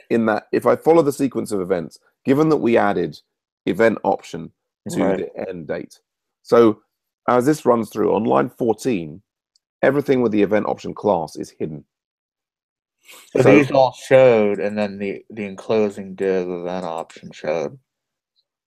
in that if I follow the sequence of events, given that we added event option to the end date. So as this runs through on line 14, everything with the event option class is hidden. So these all showed, and then the enclosing div event option showed.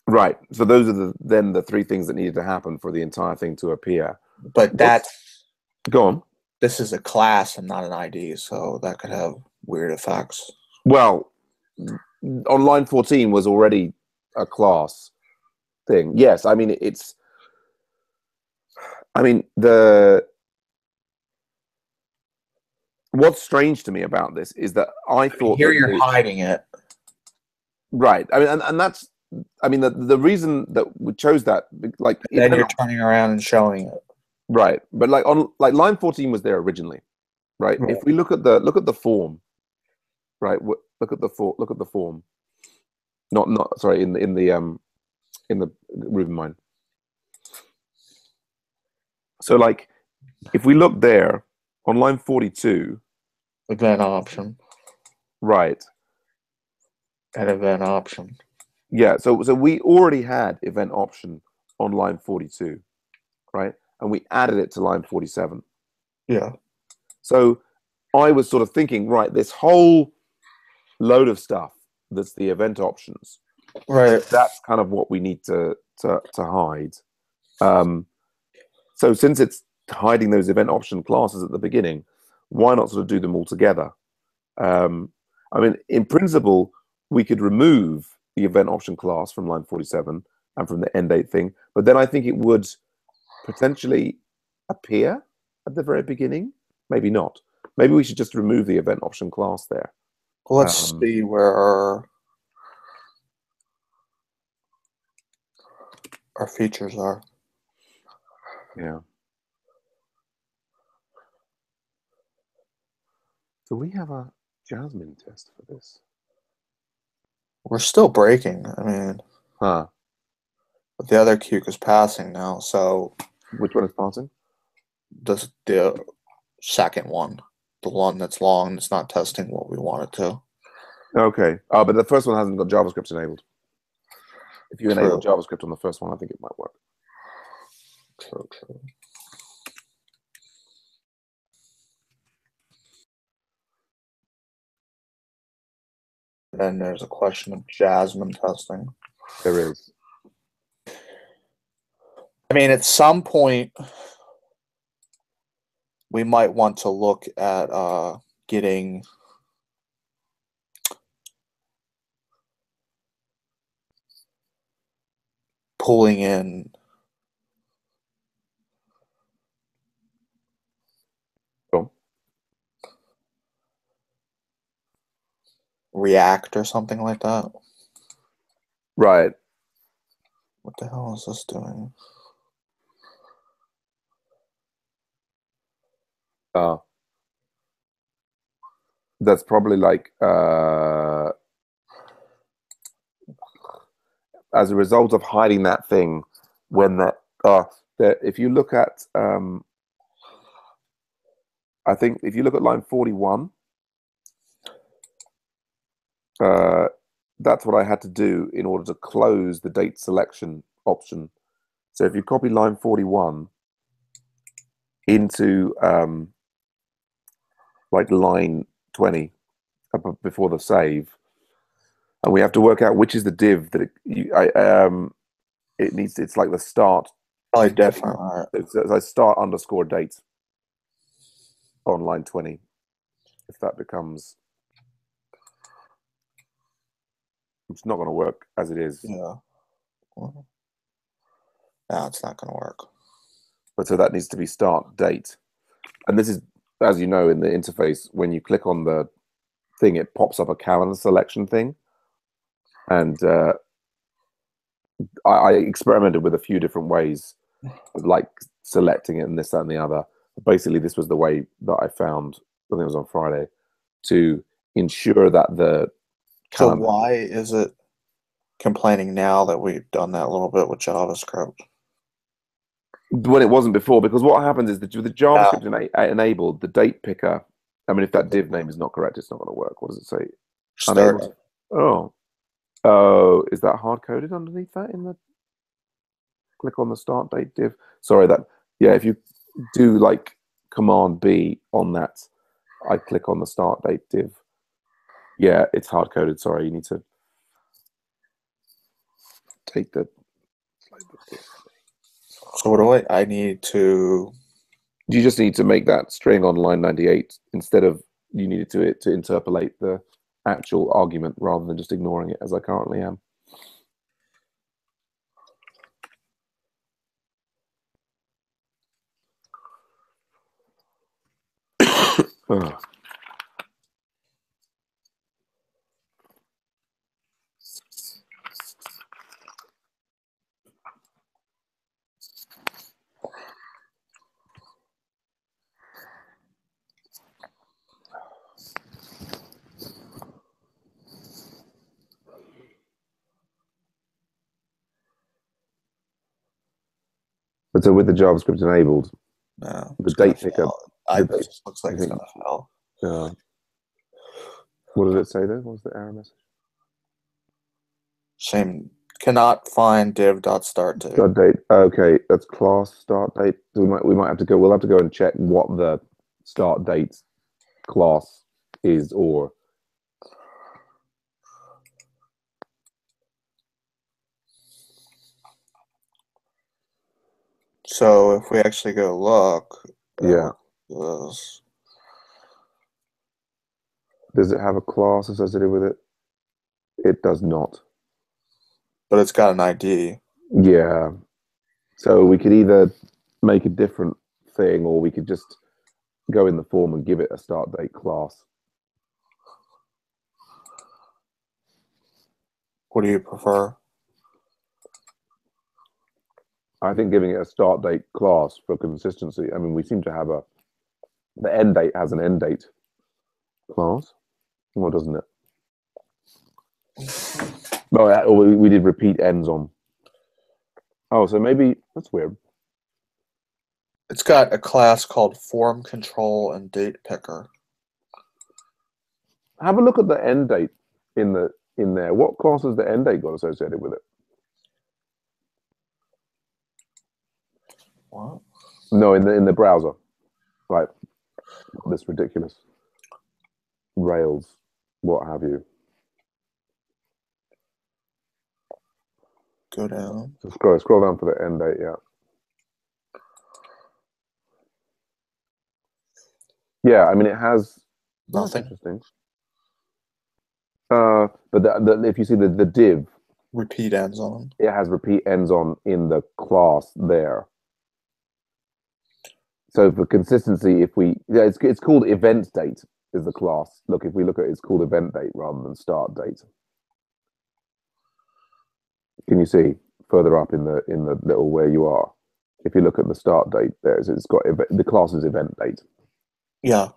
Right. So those are then the three things that needed to happen for the entire thing to appear. But that's go on. This is a class and not an ID, so that could have weird effects. Well, on line 14 was already a class thing. Yes, I mean it's. I mean what's strange to me about this is that I thought here you're hiding it. Right. I mean, and that's. I mean, the reason that we chose that, like, then you're turning around and showing it. Right, but like on line 14 was there originally, right? If we look at the form, right? Look at the form. Not sorry in the Ruby So like, if we look there on line 42, event option, right? And event option. Yeah, so we already had event option on line 42, right? And we added it to line 47. Yeah. So I was sort of thinking, right, this whole load of stuff that's the event options, Right. that's kind of what we need to hide. So since it's hiding those event option classes at the beginning, why not sort of do them all together? I mean, in principle, we could remove the event option class from line 47 and from the end date thing, but then I think it would potentially appear at the very beginning. Maybe not. Maybe we should just remove the event option class there. Well, let's see where our features are. Yeah. Do we have a Jasmine test for this? We're still breaking. I mean, Huh. but the other Q is passing now, so Which one is passing? the second one, the one that's long, it's not testing what we want it to. Okay. Oh, but the first one hasn't got JavaScript enabled. If you enable True. JavaScript on the first one, I think it might work. True, true. Then there's a question of Jasmine testing. There is. I mean, at some point, we might want to look at getting pulling in React or something like that. Right. What the hell is this doing? That's probably like as a result of hiding that thing when that if you look at I think if you look at line 41, that's what I had to do in order to close the date selection option. So if you copy line 41 into like line 20 before the save, and we have to work out which is the div that it needs. It's like the start. Probably different. It's like start underscore date on line 20. If that becomes, it's not going to work as it is. Yeah. No, it's not going to work. But so that needs to be start date. And this is, as you know, in the interface, when you click on the thing, it pops up a calendar selection thing. And I experimented with a few different ways of like selecting it and this, that, and the other. Basically, this was the way that I found, I think it was on Friday, to ensure that the calendar. So why is it complaining now that we've done that a little bit with JavaScript? When it wasn't before, because what happens is that with the JavaScript enabled, the date picker, I mean, if that div name is not correct, it's not going to work. What does it say? Start. Oh, is that hard coded underneath that in the click on the start date div? Sorry, if you do like Command B on that, I click on the start date div. Yeah, it's hard coded. Sorry, you need to take the. So what do I need to? You just need to make that string on line 98 instead of you needed to interpolate the actual argument rather than just ignoring it as I currently am. But so with the JavaScript enabled, No, the date picker. It just looks like it's going to fail. Yeah. What did it say then? What was the error message? Same Cannot find div.startDate. Start date. Okay, that's class start date. So we might have to go. We'll have to go and check what the start date class is, or So if we actually go look, yeah. this. Does it have a class associated with it? It does not. But it's got an ID. Yeah. So we could either make a different thing, or we could just go in the form and give it a start date class. What do you prefer? I think giving it a start date class for consistency. I mean, we seem to have the end date has an end date class, or doesn't it? Oh, we did repeat ends on. Oh, so maybe that's weird. It's got a class called form control and date picker. Have a look at the end date in there. What class has the end date got associated with it? What? No, in the browser. Like this ridiculous Rails, what have you. Go down. So scroll down for the end date, yeah. Yeah, I mean it has Nothing. That's interesting. But if you see the div, Repeat ends on. it has repeat ends on in the class there. So for consistency, it's called event date is the class. Look, if we look at it, it's called event date rather than start date. Can you see further up in the little where you are? If you look at the start date, it's got the class is event date. Yeah.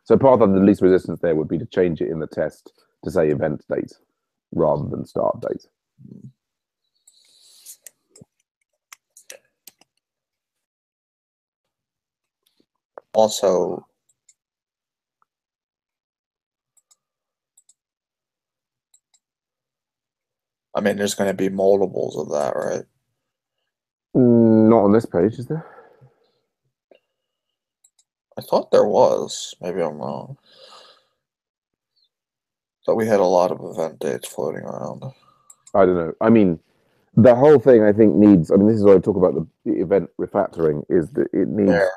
So part of the least resistance there would be to change it in the test to say event date rather than start date. Also, I mean, there's going to be multiples of that, right? Not on this page, is there? I thought there was. Maybe I'm wrong. Thought we had a lot of event dates floating around. I don't know. I mean, the whole thing I think needs. I mean, this is what I talk about the event refactoring is that it needs. There,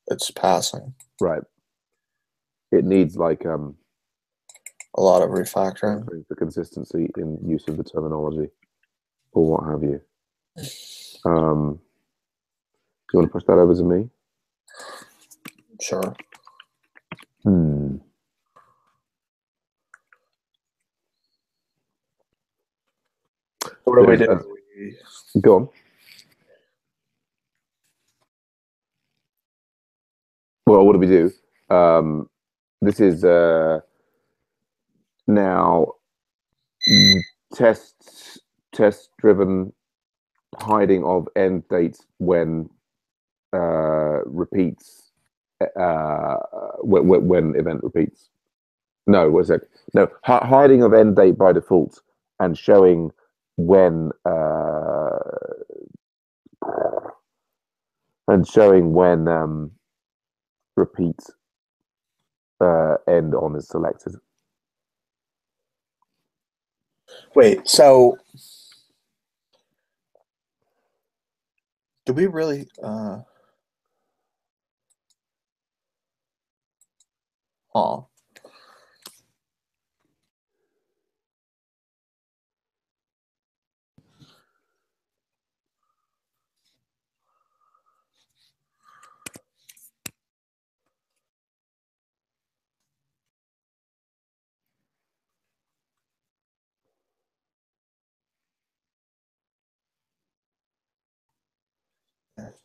it's passing. Right. It needs like a lot of refactoring for consistency in use of the terminology, or what have you. Do you want to push that over to me? Sure. What do we do? Go on. Well, what do we do? This is now test-driven hiding of end dates when repeats when event repeats. No, what's it? No, hiding of end date by default and showing when repeat end on is selected. Wait, so do we really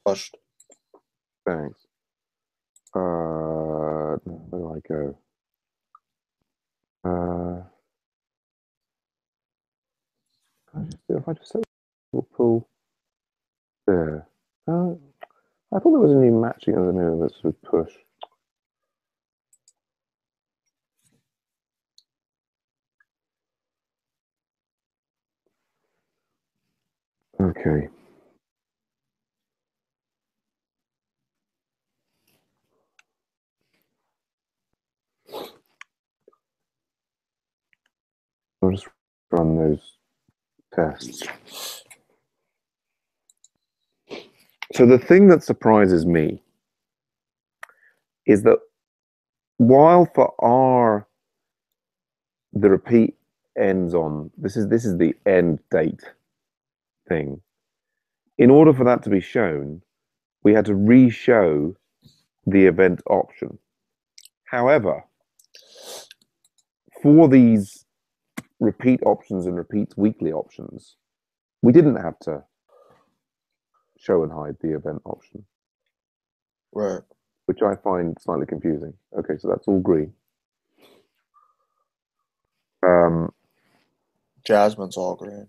pushed? Thanks. Where do I go? If I just say we'll pull there. I thought there was a new matching of the new that's with push. Okay. I'll just run those tests. So the thing that surprises me is that while for the repeat ends on, this is the end date thing. In order for that to be shown, we had to re-show the event option. However, for these repeat options and repeat weekly options, we didn't have to show and hide the event option. Right. Which I find slightly confusing. Okay, so that's all green. Jasmine's all green.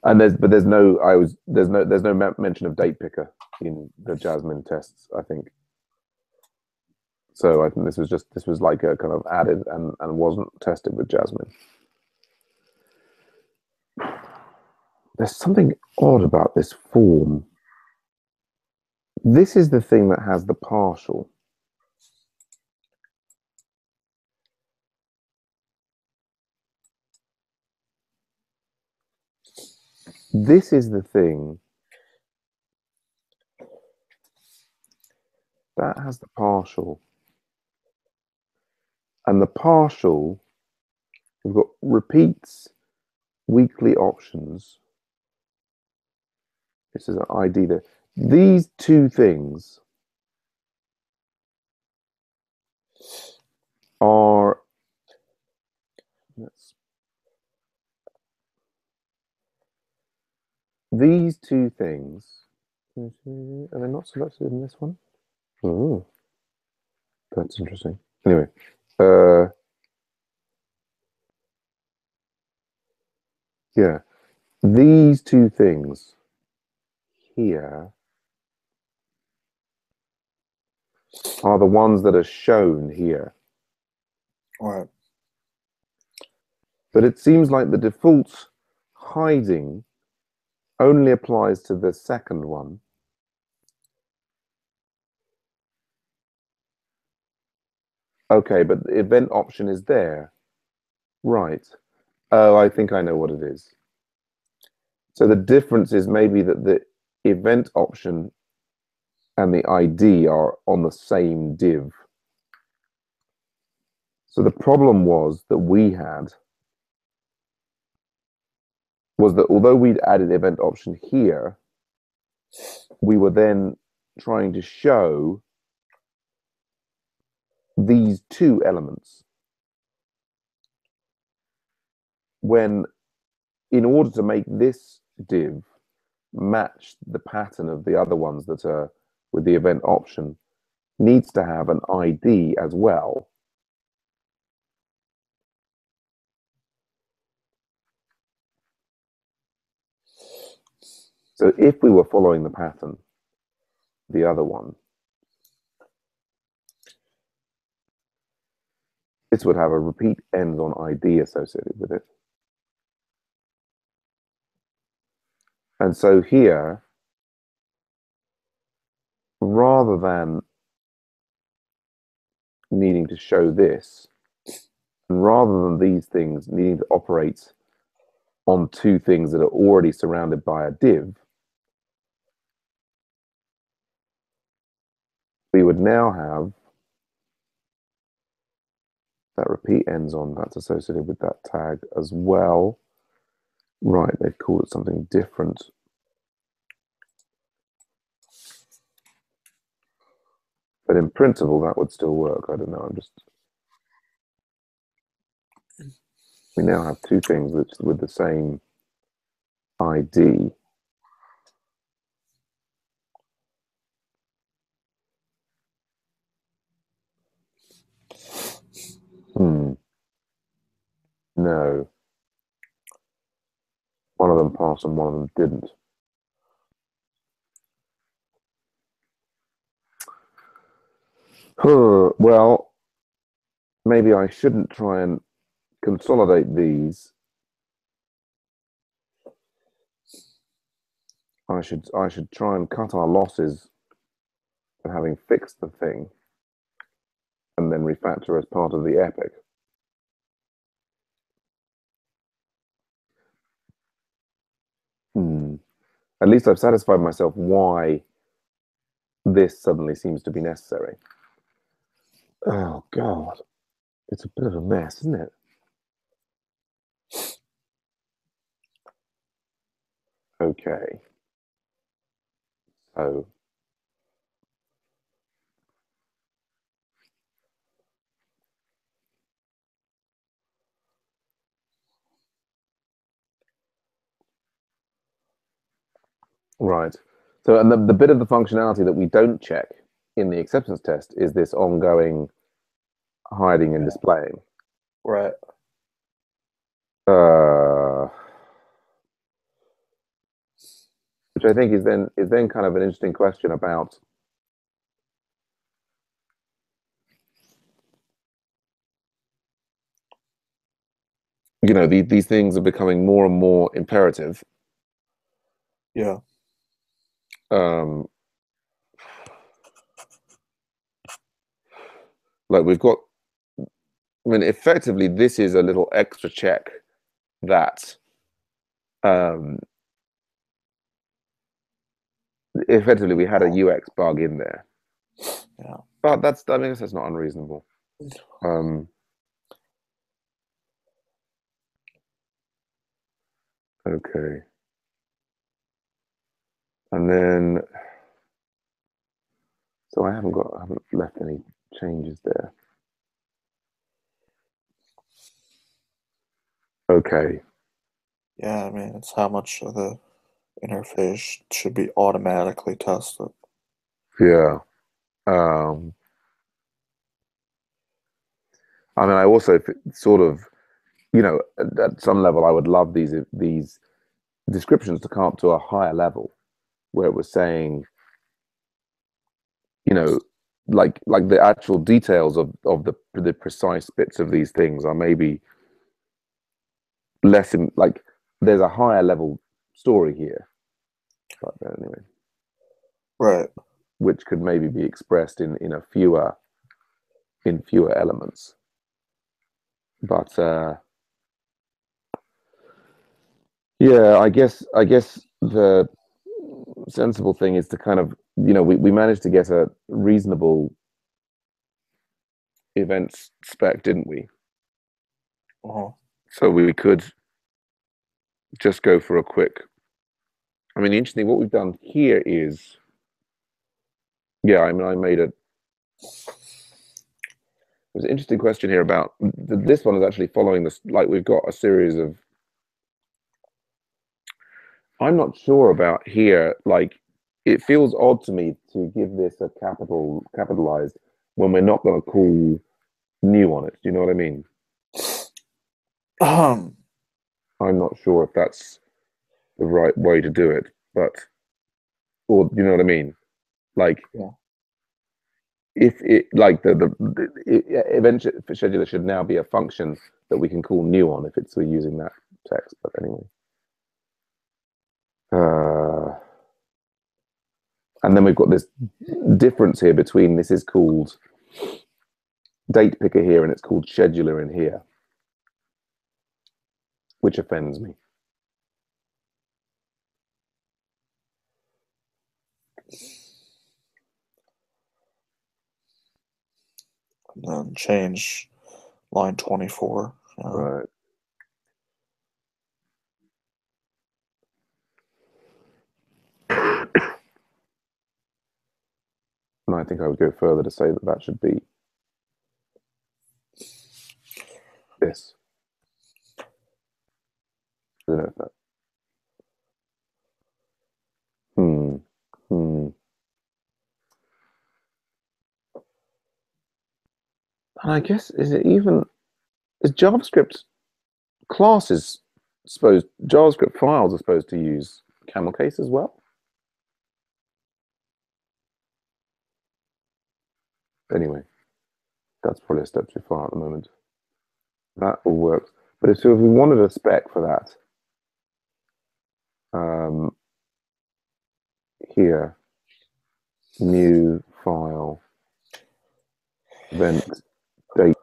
And there's no mention of date picker in the Jasmine tests, I think. So I think this was like a kind of added and wasn't tested with Jasmine. There's something odd about this form. This is the thing that has the partial. This is the thing that has the partial. And the partial, we've got repeats, weekly options. This is an ID there. These two things are, these two things, are they not selected in this one? Oh, that's interesting. Anyway, yeah, these two things here are the ones that are shown here. Right. But it seems like the default hiding only applies to the second one. Okay, but the event option is there. Right. Oh, I think I know what it is. So the difference is maybe that the event option and the ID are on the same div. So the problem was that we had was that although we'd added the event option here, we were then trying to show these two elements when, in order to make this div match the pattern of the other ones that are with the event option, needs to have an ID as well. So if we were following the pattern, the other one, this would have a repeat ends on ID associated with it. And so here, rather than needing to show this, and rather than these things needing to operate on two things that are already surrounded by a div, we would now have that repeat ends on, that's associated with that tag as well. Right, they've called it something different. But in principle, that would still work. I don't know, we now have two things with the same ID. No. One of them passed and one of them didn't. Well, maybe I shouldn't try and consolidate these. I should try and cut our losses and having fixed the thing, and then refactor as part of the epic. At least I've satisfied myself why this suddenly seems to be necessary. Oh God, it's a bit of a mess, isn't it? Okay. So right. So, and the bit of the functionality that we don't check in the acceptance test is this ongoing hiding and displaying. Right. Which I think is then kind of an interesting question about, these things are becoming more and more imperative. Yeah. Like we've got, I mean, effectively, this is a little extra check that effectively we had a UX bug in there. Yeah. But I guess that's not unreasonable. Okay. And then, so I haven't left any changes there. Okay. Yeah, I mean, it's how much of the interface should be automatically tested. Yeah. I mean, I also sort of, at some level, I would love these descriptions to come up to a higher level, where it was saying, like the actual details of the precise bits of these things are maybe less in, like there's a higher level story here. But anyway, Right. which could maybe be expressed in fewer elements. But yeah, I guess the sensible thing is to kind of, we managed to get a reasonable events spec, didn't we? Uh-huh. So we could just go for a quick. I mean, the interesting what we've done here is, yeah, I mean, I made a. There's an interesting question here about this one is actually following this. Like we've got a series of. I'm not sure about here. Like, it feels odd to me to give this a capitalized when we're not going to call new on it. Do you know what I mean? I'm not sure if that's the right way to do it, but, or you know what I mean? Like, Yeah. if it like the event scheduler should now be a function that we can call new on if we're using that text. But anyway, and then we've got this difference here between this is called date picker here and it's called scheduler in here, which offends me. And then change line 24. Right. And I think I would go further to say that that should be this. I don't know if that. And I guess is JavaScript classes JavaScript files are supposed to use camel case as well? Anyway, that's probably a step too far at the moment. That all works. But if we wanted a spec for that, here, new file, event, date.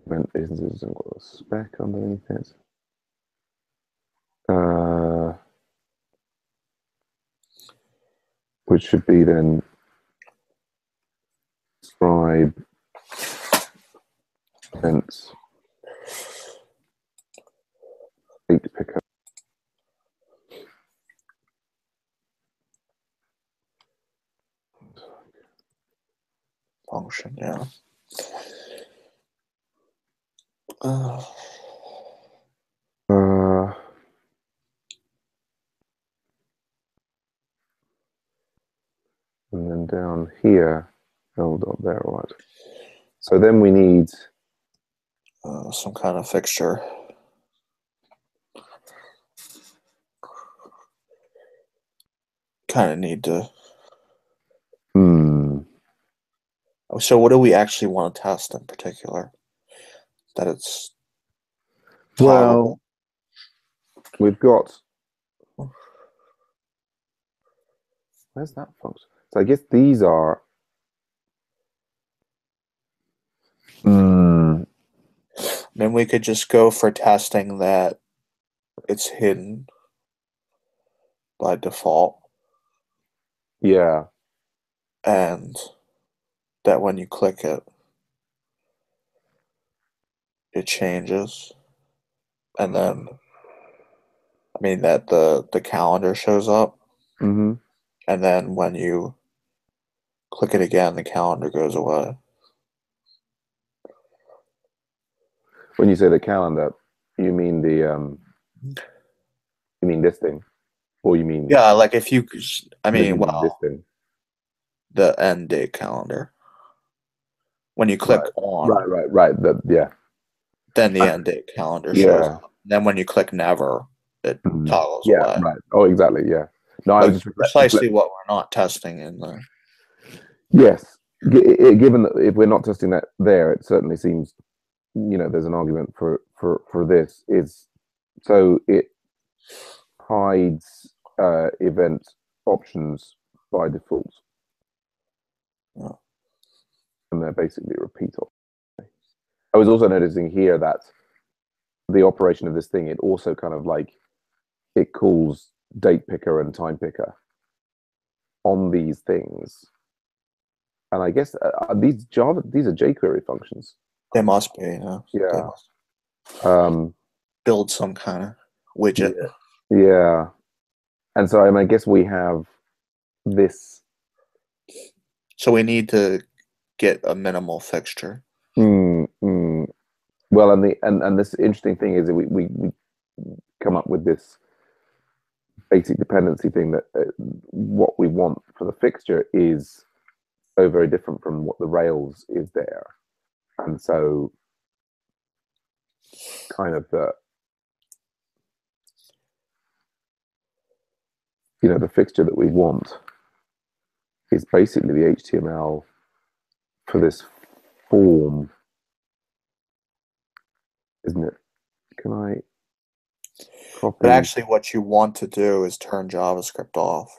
Event instance and got a spec underneath it. Which should be then describe events, date picker. Function, yeah. And then down here, hold on there, right. So then we need some kind of fixture. Kind of need to. So what do we actually want to test in particular? That it's toggable. Well, we've got. Where's that function? So I guess these are. Then we could just go for testing that it's hidden by default. Yeah. And that when you click it, it changes. And then, I mean, that the calendar shows up. Mm-hmm. And then when you click it again, the calendar goes away. When you say the calendar, you mean the you mean this thing, or you mean like if you, I mean, this thing, the end date calendar. When you click on, right. Yeah. Then the end date calendar shows up. Then when you click never, it toggles away. Right. Oh, exactly. Yeah. No, I was just precisely what we're not testing in the. Yes, given that if we're not testing that there, it certainly seems, there's an argument for this is so it hides event options by default, and they're basically repeat options. I was also noticing here that the operation of this thing, it also kind of like it calls date picker and time picker on these things. And I guess these are jQuery functions. They must be, yeah. Build some kind of widget. Yeah. And so I guess we have this. So we need to get a minimal fixture. Well, and this interesting thing is that we come up with this basic dependency thing that what we want for the fixture is so very different from what the Rails is there. And so kind of the fixture that we want is basically the HTML for this form, isn't it? Can I copy? But actually what you want to do is turn JavaScript off.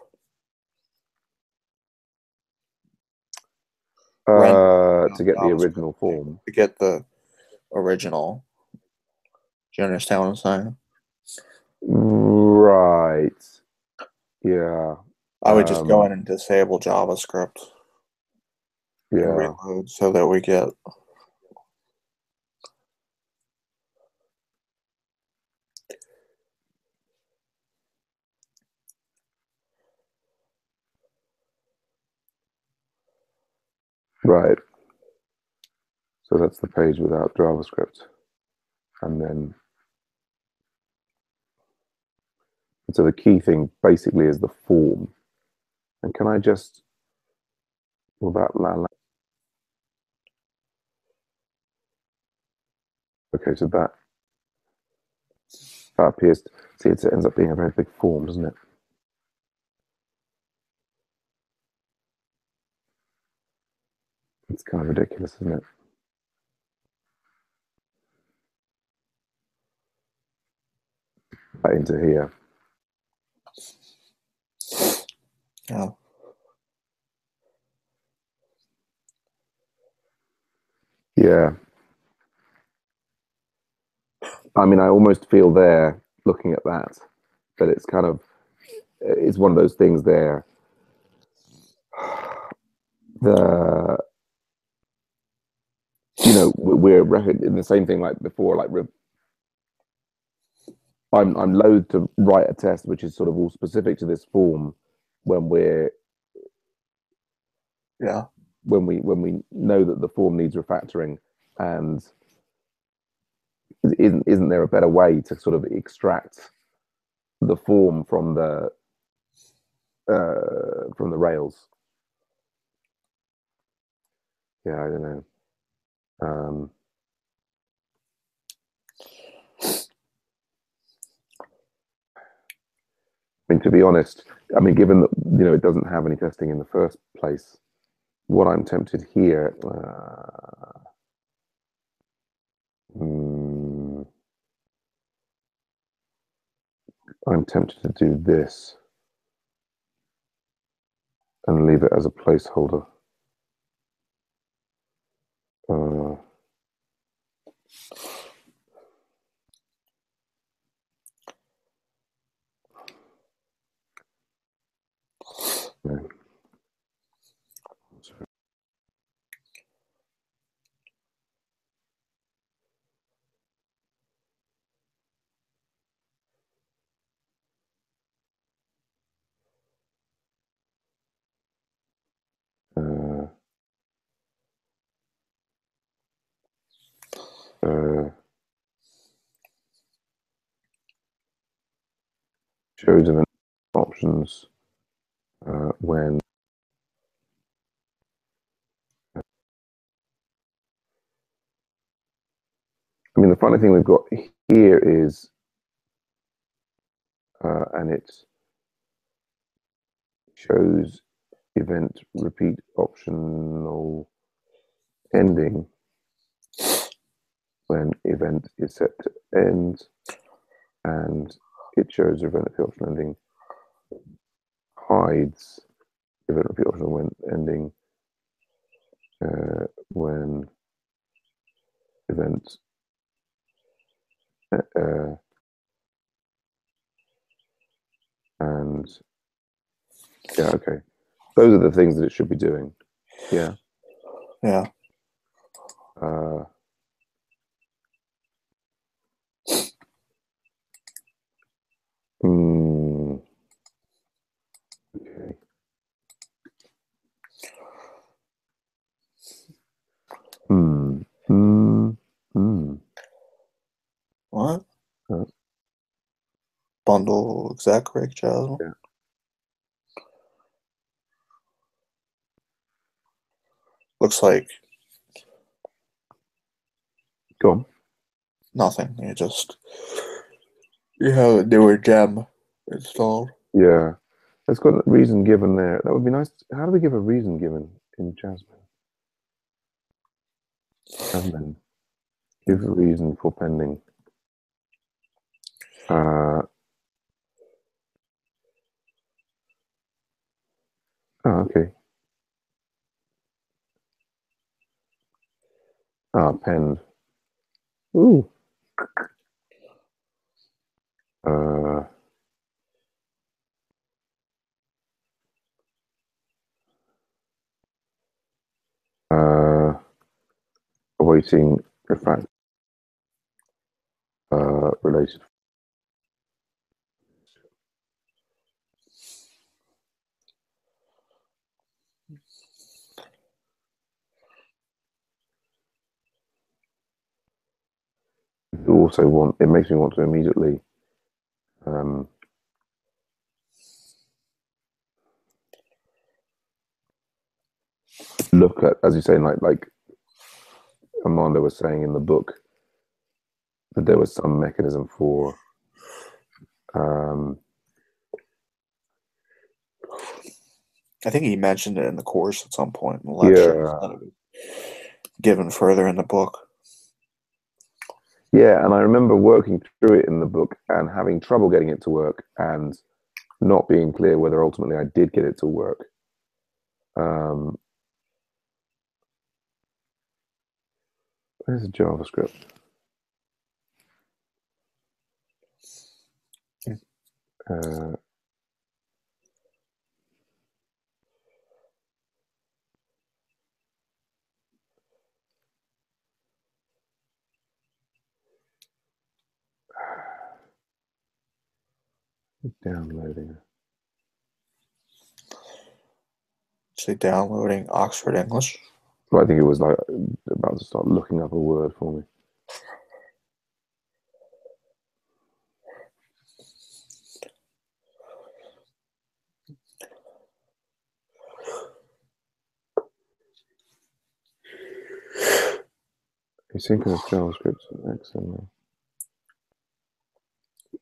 To get the original form. To get the original. Do you understand what I'm saying? Right. Yeah. I would just go in and disable JavaScript. Yeah. And reload so that we get. Right. So that's the page without JavaScript. And then, so the key thing basically is the form. And can I just, well, that, okay, so that appears, see, it ends up being a very big form, doesn't it? It's kind of ridiculous, isn't it? Right into here. Yeah. Yeah. I mean, I almost feel there, looking at that it's kind of, it's one of those things there. We're in the same thing like before, like I'm loath to write a test which is sort of all specific to this form when Yeah. when we know that the form needs refactoring, and isn't there a better way to sort of extract the form from the rails? Yeah, I don't know. I mean, to be honest, I mean, given that it doesn't have any testing in the first place, what I'm tempted here. I'm tempted to do this and leave it as a placeholder. No. Shows event options when I mean, the funny thing we've got here is and it shows event repeat optional ending when event is set to end, and it shows event repeat optional ending hides event repeat optional when ending when event and yeah, okay. Those are the things that it should be doing. Yeah. Yeah. Okay. What? Bundle exec correct, Jasmine? Yeah. Looks like Go on. nothing. You have a newer gem installed. Yeah. It's got a reason given there. That would be nice. How do we give a reason given in Jasmine? Jasmine. Give a reason for pending. Okay. Penned. Ooh. Awaiting refact related. Also want, it makes me want to immediately look at, as you say, like Amanda was saying in the book, that there was some mechanism for I think he mentioned it in the course at some point in the lecture. yeah, given further in the book. Yeah, and I remember working through it in the book and having trouble getting it to work and not being clear whether ultimately I did get it to work. Where's the JavaScript? Downloading. So downloading Oxford English. Well, I think it was like about to start looking up a word for me. Asynchronous JavaScript and XML.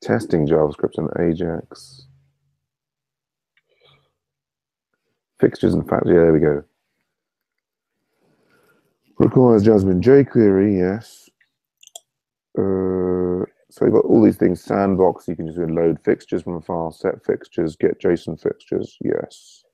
Testing JavaScript and Ajax. Fixtures and factors. Yeah, there we go. Requires Jasmine jQuery, yes. So you've got all these things. Sandbox, you can just load fixtures from a file, set fixtures, get JSON fixtures, yes.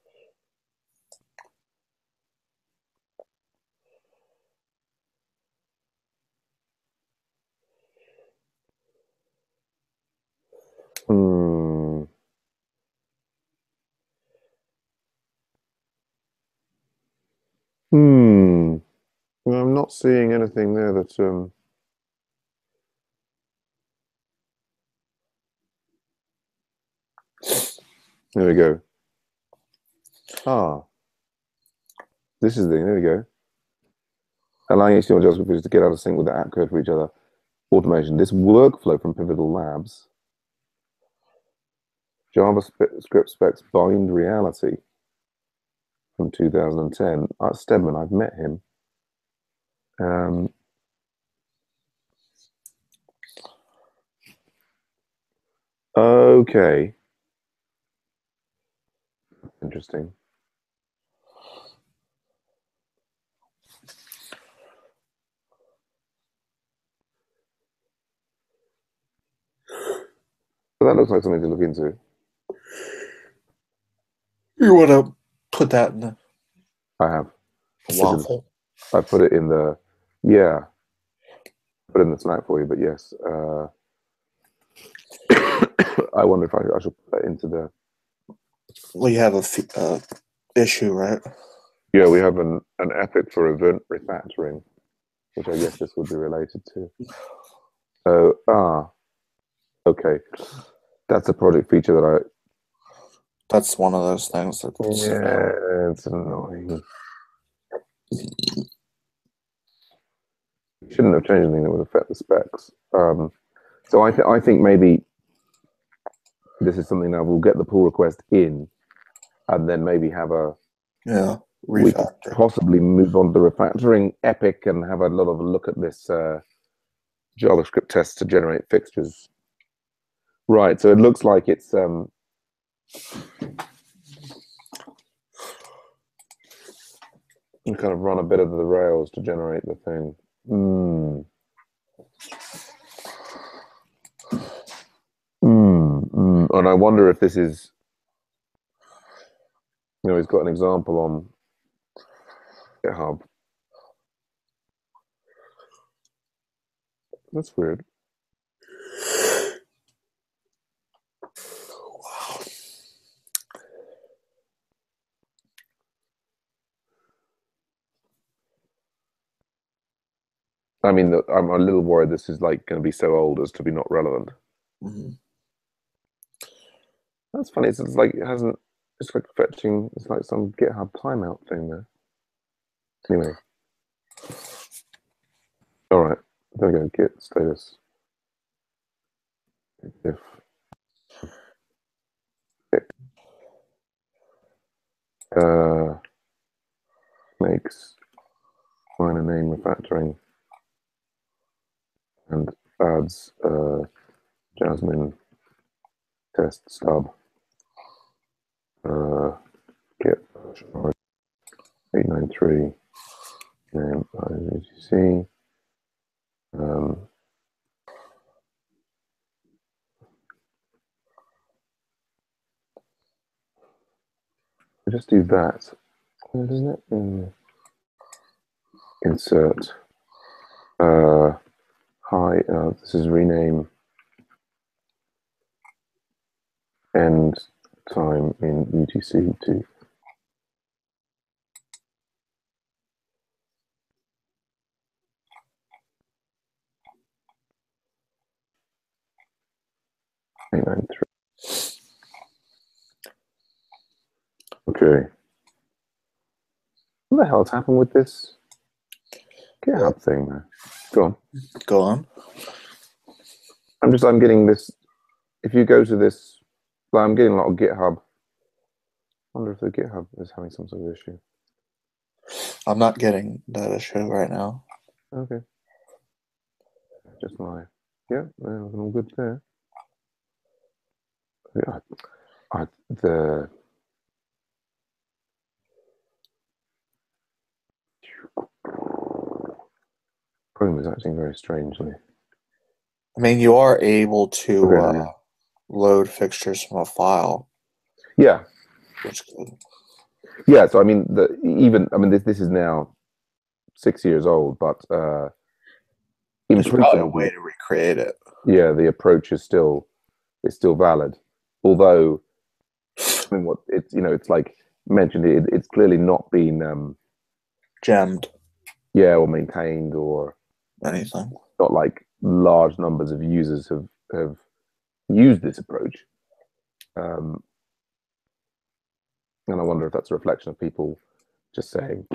Well, I'm not seeing anything there that there we go. This is the thing. There we go. Allowing HTML JavaScript pages to get out of sync with the app code for each other. Automation. This workflow from Pivotal Labs. JavaScript specs bind reality from 2010. Stedman, I've met him. Okay. Interesting. But that looks like something to look into. You want to put that in the I have. waffle? I put it in the, yeah. Put it in the Slack for you, but yes. I wonder if I should put that into the... We have a issue, right? Yeah, we have an epic for event refactoring, which I guess this would be related to. Okay. That's a project feature that That's one of those things that... Yeah, it's annoying. Shouldn't have changed anything that would affect the specs. So I think maybe this is something that we'll get the pull request in, and then maybe have a we could possibly move on to the refactoring epic and have a lot of a look at this JavaScript test to generate fixtures. Right. So it looks like it's you kind of run a bit of the Rails to generate the thing. And I wonder if this is, he's got an example on GitHub. That's weird. I mean, I'm a little worried this is like going to be so old as to be not relevant. That's funny. It's like it hasn't. It's like fetching. It's like some GitHub timeout thing there. Anyway, all right. There we go. Git status. If makes minor name refactoring and adds Jasmine test stub git 893 name IVGC. Just do that. Isn't it? Insert. Hi. This is rename end time in UTC to. Okay. What the hell's happened with this GitHub thing there? Go on. Go on. I'm getting this. If you go to this, I'm getting a lot of GitHub. I wonder if the GitHub is having some sort of issue. I'm not getting that issue right now. Okay. Just my, yeah, all good there. Yeah, the Chrome is acting very strangely. I mean, you are able to load fixtures from a file. Yeah. Which could... Yeah. So I mean, this is now 6 years old, but there's probably a way to recreate it. Yeah, the approach is still valid, although I mean, it's like mentioned, it's clearly not been gemmed, yeah, or maintained or anything. Not like large numbers of users have used this approach, and I wonder if that's a reflection of people just saying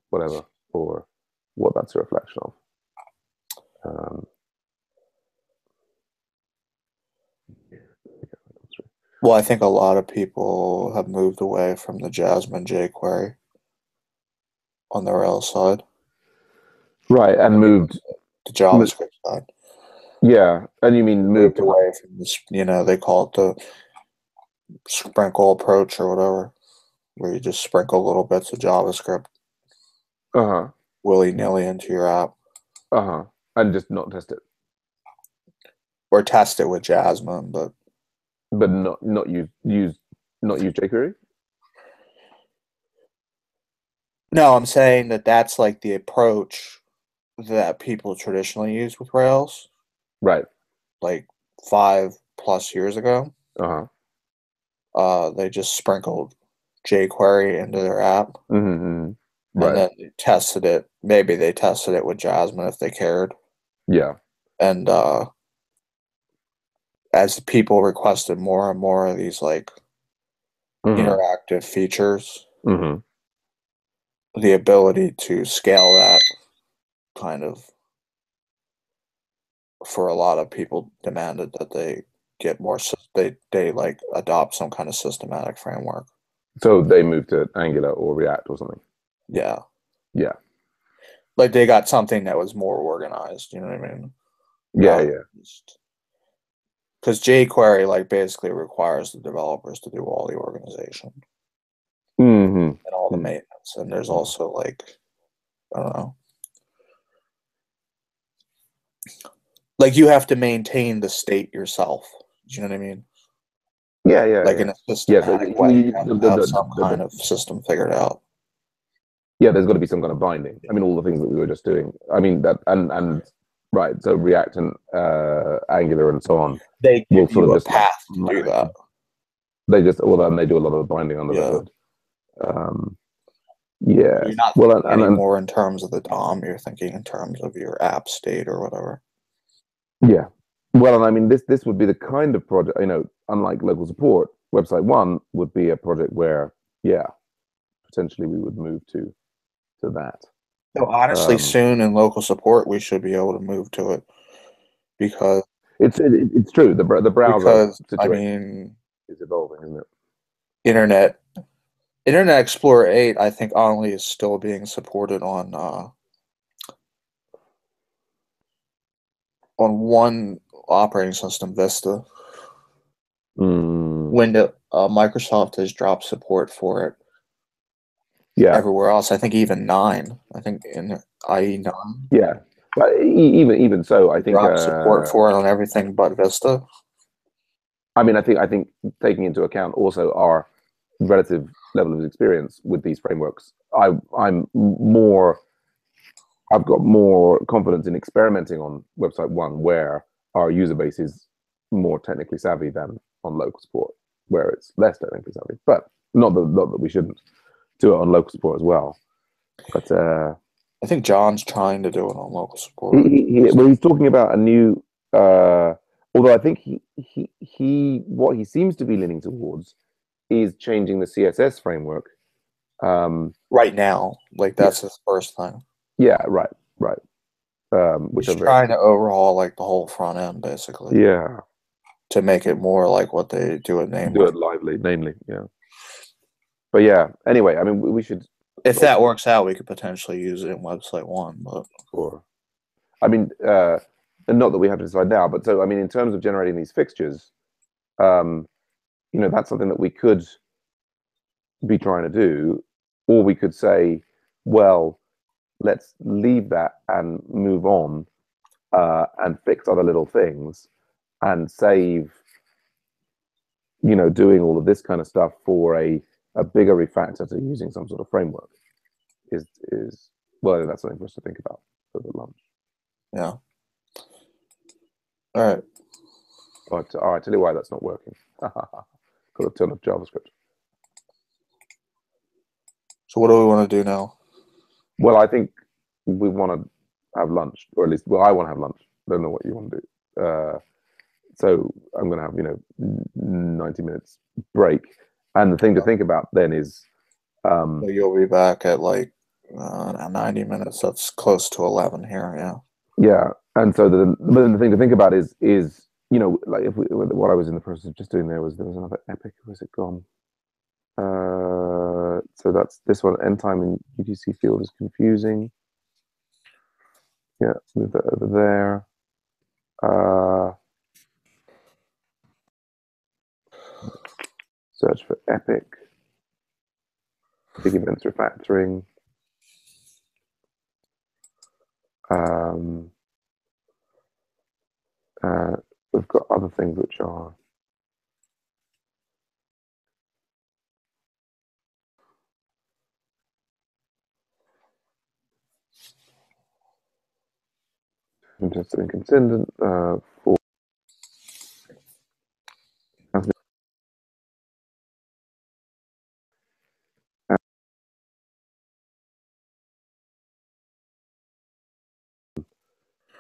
whatever, or what that's a reflection of. Well, I think a lot of people have moved away from the Jasmine jQuery on the Rails side. Right, and moved to JavaScript side. Yeah, and you mean moved away from this, they call it the sprinkle approach or whatever, where you just sprinkle little bits of JavaScript willy-nilly into your app. And just not test it. Or test it with Jasmine, but not use jQuery? No, I'm saying that's like the approach that people traditionally use with Rails. Right. Like 5+ years ago. They just sprinkled jQuery into their app. Right. And then they tested it. Maybe they tested it with Jasmine if they cared. Yeah. And as people requested more and more of these like interactive features, the ability to scale that kind of, for a lot of people, demanded that they get more, they like adopt some kind of systematic framework. So they moved to Angular or React or something. Yeah. Yeah. Like they got something that was more organized, you know what I mean? Yeah, because jQuery like basically requires the developers to do all the organization and all the maintenance, and there's also like, I don't know, like you have to maintain the state yourself. Do you know what I mean? Yeah, like in a systematic way, you have to have some kind of system figured out. Yeah, there's got to be some kind of binding. I mean, all the things that we were just doing. I mean that and right. So React and Angular and so on. They give you a path to do that. They just and they do a lot of the binding under the hood. Yeah. You're not thinking anymore in terms of the DOM. You're thinking in terms of your app state or whatever. Yeah. Well, and I mean, this would be the kind of project, unlike local support, Website One would be a project where, yeah, potentially we would move to that. So honestly, soon in local support, we should be able to move to it, because it's true. The browser situation is evolving, isn't it? Internet Explorer 8, I think, only is still being supported on one operating system, Vista. Microsoft has dropped support for it. Yeah, everywhere else. I think even 9. I think in IE 9, yeah. But even so, I think drop support for it on everything but Vista. I mean, I think taking into account also our relative level of experience with these frameworks, I'm more I've got more confidence in experimenting on website one where our user base is more technically savvy than on local support where it's less technically savvy. But not that we shouldn't do it on local support as well. But I think John's trying to do it on local support. well, he's talking about a new. Although I think he what he seems to be leaning towards is changing the CSS framework. Right now, like Yeah, that's his first thing. yeah, right. Which He's are very trying to overhaul like the whole front end basically yeah, to make it more like what they do at do Namely. it lively, namely, yeah. But yeah, anyway, I mean, we should. If that works out, we could potentially use it in website 1, but Or, I mean, and not that we have to decide now, but so I mean, in terms of generating these fixtures, um, that's something that we could be trying to do, or we could say, well, let's leave that and move on and fix other little things and save, doing all of this kind of stuff for a bigger refactor to using some sort of framework is well, that's something for us to think about for the lunch. yeah. All right. But all right, tell you why that's not working. Got a ton of JavaScript. So what do we want to do now? Well, I think we want to have lunch, or at least, well, I want to have lunch. I don't know what you want to do. So I'm going to have, 90 minutes break. And the thing to think about then is, So you'll be back at like 90 minutes. That's close to 11 here. Yeah. yeah. And so but then the thing to think about is, like if what I was in the process of just doing there was another epic. Was it gone? So that's this one. End time in UTC field is confusing. Yeah, move that over there. Search for epic. Big events refactoring. We've got other things which are interested and consistent for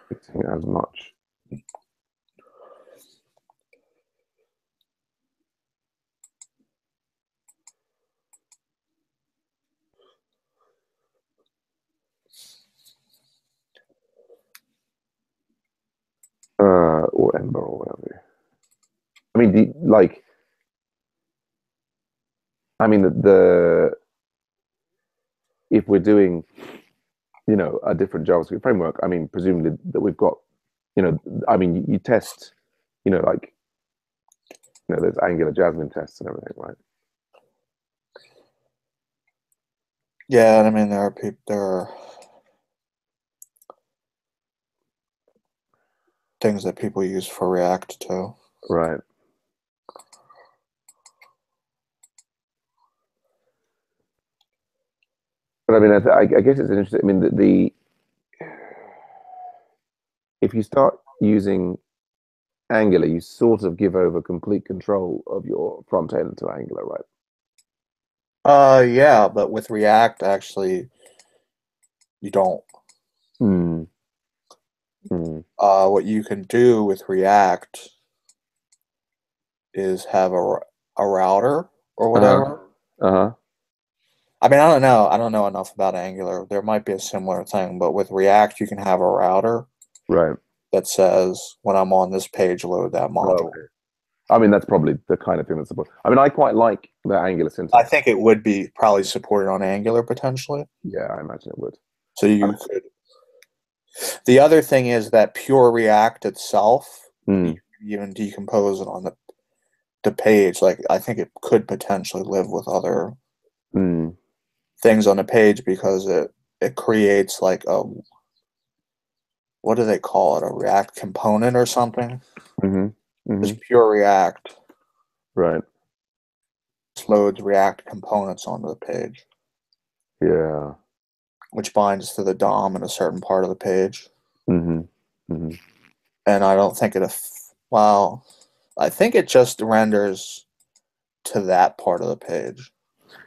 fixing as much. Or Ember or whatever. I mean, the if we're doing, a different JavaScript framework, I mean, presumably that we've got, I mean, you test, like, there's Angular Jasmine tests and everything, right? Yeah, I mean there are things that people use for React too. Right. But I mean, I guess it's interesting. I mean, if you start using Angular, you sort of give over complete control of your front end to Angular, right? Yeah, but with React, actually, you don't. Hmm. Hmm. What you can do with React is have a router or whatever. Uh-huh. I mean, I don't know. I don't know enough about Angular. There might be a similar thing, but with React, you can have a router Right. that says, when I'm on this page, load that module. Okay. I mean, that's probably the kind of thing that's supported. I mean, I quite like the Angular I syntax. think it would be probably supported on Angular potentially. Yeah, I imagine it would. So you could. The other thing is that pure React itself, you can even decompose it on the page. Like I think it could potentially live with other things on the page because it creates like a, what do they call it, a React component or something? Just pure React. Right. Just loads React components onto the page. Yeah. Which binds to the DOM in a certain part of the page. Mm-hmm. Mm-hmm. And I don't think well, I think it just renders to that part of the page.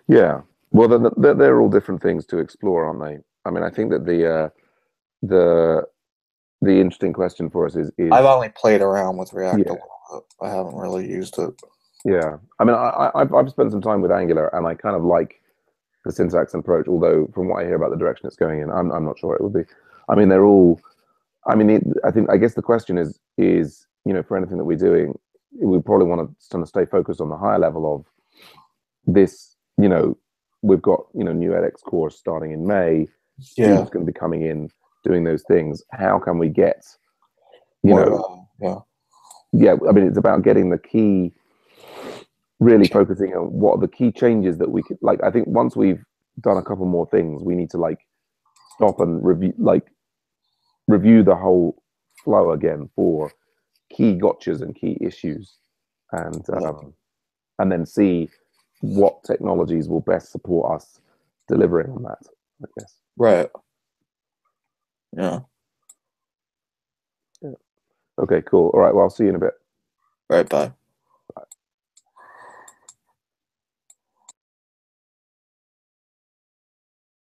Yeah. Well, they're all different things to explore, aren't they? I mean, I think that the interesting question for us is I've only played around with React a yeah, little bit. I haven't really used it. yeah. I mean, I've spent some time with Angular, and I kind of like the syntax and approach. Although, from what I hear about the direction it's going in, I'm not sure it would be. I mean, they're all. I mean, I guess the question is for anything that we're doing, we probably want to kind of stay focused on the higher level of this. We've got new edX course starting in May. Yeah. Students going to be coming in doing those things. How can we get More, yeah, I mean, it's about getting the key, really focusing on what are the key changes that we could, like, I think once we've done a couple more things, we need to stop and review the whole flow again for key gotchas and key issues, and and then see what technologies will best support us delivering on that, I guess. Right. Yeah. Okay, cool. All right, well, I'll see you in a bit. Right, bye.